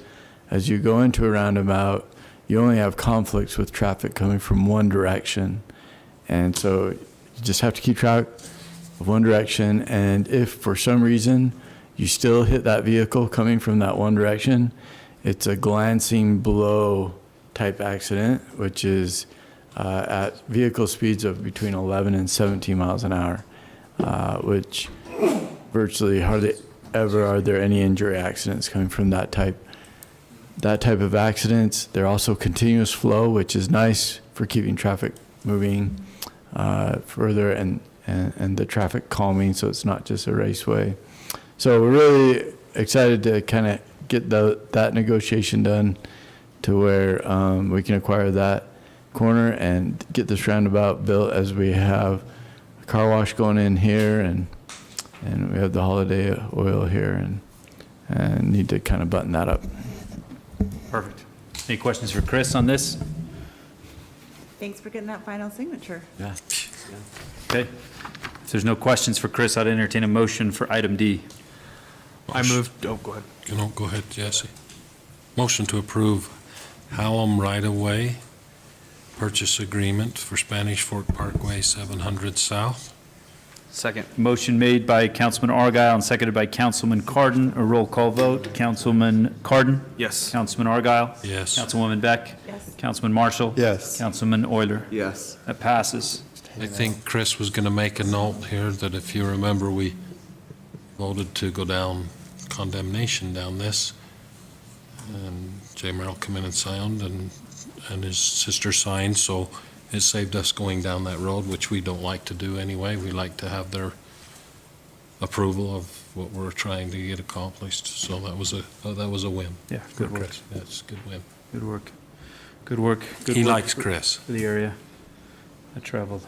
as you go into a roundabout, you only have conflicts with traffic coming from one direction. And so you just have to keep track of one direction. And if for some reason you still hit that vehicle coming from that one direction, it's a glancing blow type accident, which is at vehicle speeds of between 11 and 17 miles an hour, which virtually hardly ever are there any injury accidents coming from that type of accidents. They're also continuous flow, which is nice for keeping traffic moving further and the traffic calming, so it's not just a raceway. So we're really excited to kind of get that negotiation done to where we can acquire that corner and get this roundabout built, as we have a car wash going in here and we have the Holiday Oil here and need to kind of button that up. Perfect. Any questions for Chris on this? Thanks for getting that final signature. Yeah. Okay. If there's no questions for Chris, I'd entertain a motion for item D. I moved, oh, go ahead. No, go ahead, Jesse. Motion to approve Hallam right-of-way purchase agreement for Spanish Fork Parkway, 700 South. Second. Motion made by Councilman Argyle and seconded by Councilman Cardon. A roll call vote. Councilman Cardon? Yes. Councilman Argyle? Yes. Councilwoman Beck? Yes. Councilman Marshall? Yes. Councilman Euler? Yes. That passes. I think Chris was going to make a note here that if you remember, we voted to go down condemnation down this. And J. Merrill come in and signed and his sister signed, so it saved us going down that road, which we don't like to do anyway. We like to have their approval of what we're trying to get accomplished. So that was a win. Yeah, good for work. Chris. That's a good win. Good work. Good work. Good He work likes Chris. for the area. I travel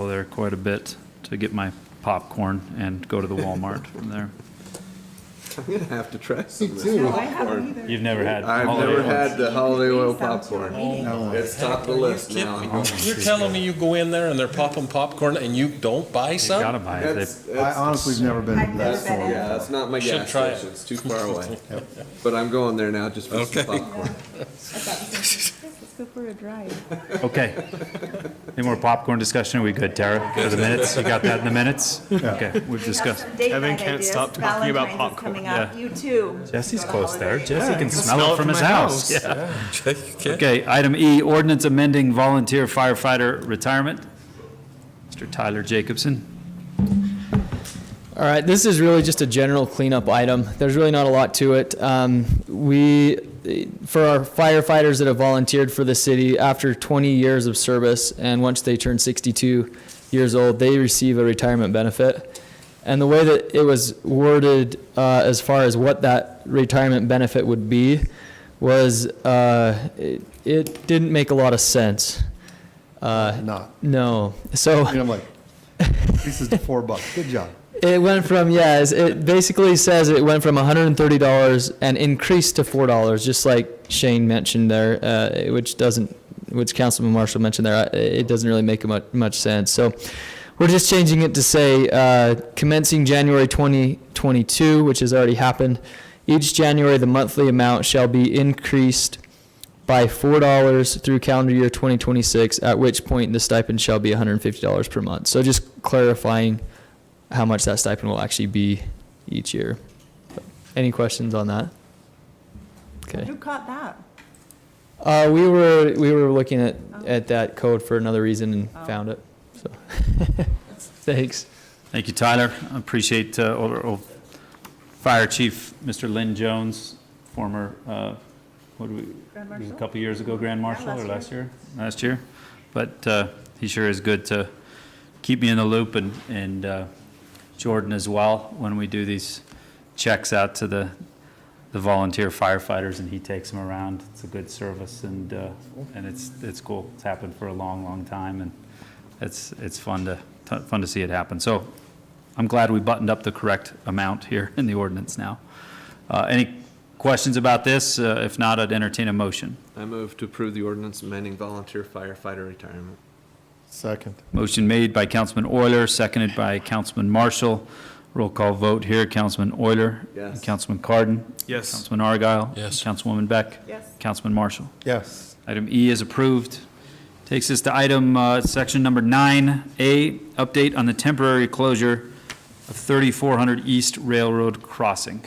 there quite a bit to get my popcorn and go to the Walmart from there. I'm gonna have to try some of this too. popcorn. You've never had I've holiday never oil. had the holiday oil popcorn. It's top of the list now. You're telling me you go in there and they're popping popcorn and you don't buy some? Gotta buy it. They- I honestly have never been to that store. Yeah, that's not my Should gas try it. station. It's too far away. But I'm going there now just for some popcorn. Let's go for a drive. Okay. Any more popcorn discussion? Are we good, Tara? For the minutes? You got that in the minutes? Okay, we've discussed. Date Kevin night can't ideas. stop talking about Valentine's is popcorn. coming up. Yeah. You too. Jesse's For the close there. holidays. Jesse can smell smell it it from from his my house. house. Yeah. Okay, item E, ordinance amending volunteer firefighter retirement. Mr. Tyler Jacobson. All right, this is really just a general cleanup item. There's really not a lot to it. For our firefighters that have volunteered for the city, after 20 years of service, and once they turn 62 years old, they receive a retirement benefit. And the way that it was worded as far as what that retirement benefit would be was it didn't make a lot of sense. Not. No. So I'm like, this is the $4. Good job. it went from, it basically says it went from $130 and increased to $4, just like Shane mentioned there, which Councilman Marshall mentioned there. It doesn't really make much sense. So we're just changing it to say, commencing January 2022, which has already happened, each January the monthly amount shall be increased by $4 through calendar year 2026, at which point the stipend shall be $150 per month. So just clarifying how much that stipend will actually be each year. Any questions on that? Okay. Who caught that? We were looking at that code for another reason and found it. So thanks. Thank you, Tyler. I appreciate old Fire Chief Mr. Lynn Jones, former, Grand a Marshal? couple years ago, Grand Marshal, or last year. Last year. But he sure is good to keep me in the loop, and Jordan as well, when we do these checks out to the volunteer firefighters, and he takes them around. It's a good service, and it's cool. It's happened for a long, long time, and it's fun to see it happen. So I'm glad we buttoned up the correct amount here in the ordinance now. Any questions about this? If not, I'd entertain a motion. I move to approve the ordinance amending volunteer firefighter retirement. Second. Motion made by Councilman Euler, seconded by Councilman Marshall. Roll call vote here. Councilman Euler. Yes. Councilman Cardon. Yes. Councilman Argyle. Yes. Councilwoman Beck. Yes. Councilman Marshall. Yes. Item E is approved. Takes us to item, section number 9A, update on the temporary closure of 3400 East Railroad Crossing.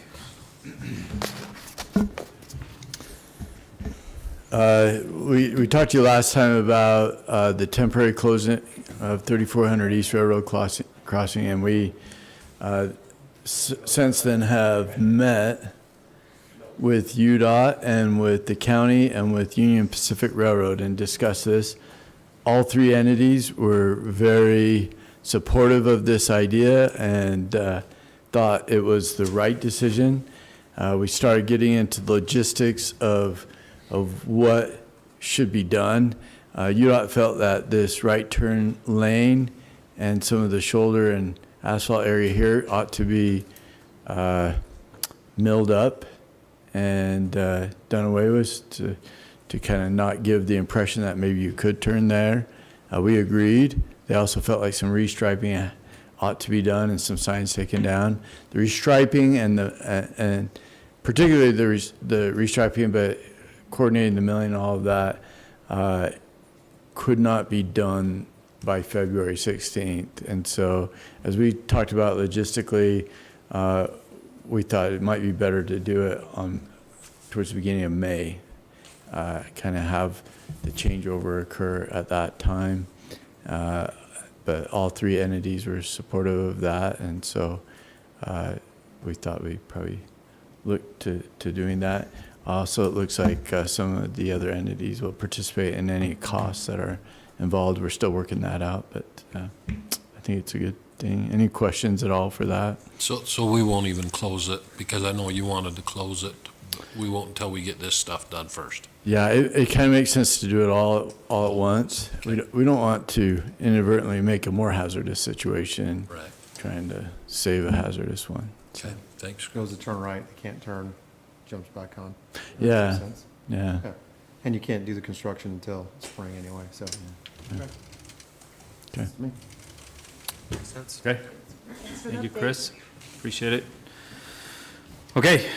We talked to you last time about the temporary closing of 3400 East Railroad Crossing, and we since then have met with UDOT and with the county and with Union Pacific Railroad and discussed this. All three entities were very supportive of this idea and thought it was the right decision. We started getting into logistics of what should be done. UDOT felt that this right turn lane and some of the shoulder and asphalt area here ought to be milled up and done away with to kind of not give the impression that maybe you could turn there. We agreed. They also felt like some restriping ought to be done and some signs taken down. The restriping and particularly the restriping, but coordinating the milling and all of that could not be done by February 16th. And so as we talked about logistically, we thought it might be better to do it towards the beginning of May, kind of have the changeover occur at that time. But all three entities were supportive of that, and so we thought we'd probably look to doing that. Also, it looks like some of the other entities will participate in any costs that are involved. We're still working that out, but I think it's a good thing. Any questions at all for that? So we won't even close it, because I know you wanted to close it. We won't until we get this stuff done first. Yeah, it kind of makes sense to do it all at once. We don't want to inadvertently make a more hazardous situation, Right. trying to save a hazardous one. Okay. Thanks. Goes to turn right, they can't turn, jumps back on. Yeah. Makes sense? Yeah. And you can't do the construction until spring anyway, so. Okay. Me. Makes sense. Okay. Thank you, Chris. Appreciate it. Okay,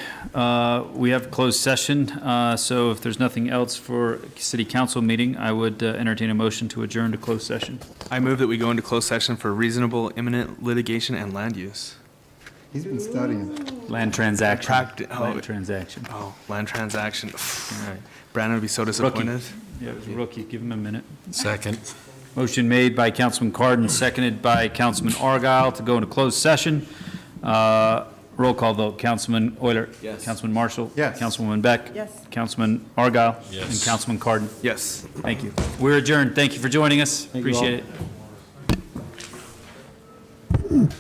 we have closed session, so if there's nothing else for city council meeting, I would entertain a motion to adjourn to closed session. I move that we go into closed session for reasonable imminent litigation and land use. He's been studying. Land transaction. Oh. Land transaction. Oh, land transaction. All right. Brandon would be so disappointed. Yeah, it was a rookie. Give him a minute. Second. Motion made by Councilman Cardon, seconded by Councilman Argyle to go into closed session. Roll call vote. Councilman Euler. Yes. Councilman Marshall. Yes. Councilwoman Beck. Yes. Councilman Argyle. Yes. And Councilman Cardon. Yes. Thank you. We're adjourned. Thank you for joining us. Thank you all. Appreciate it.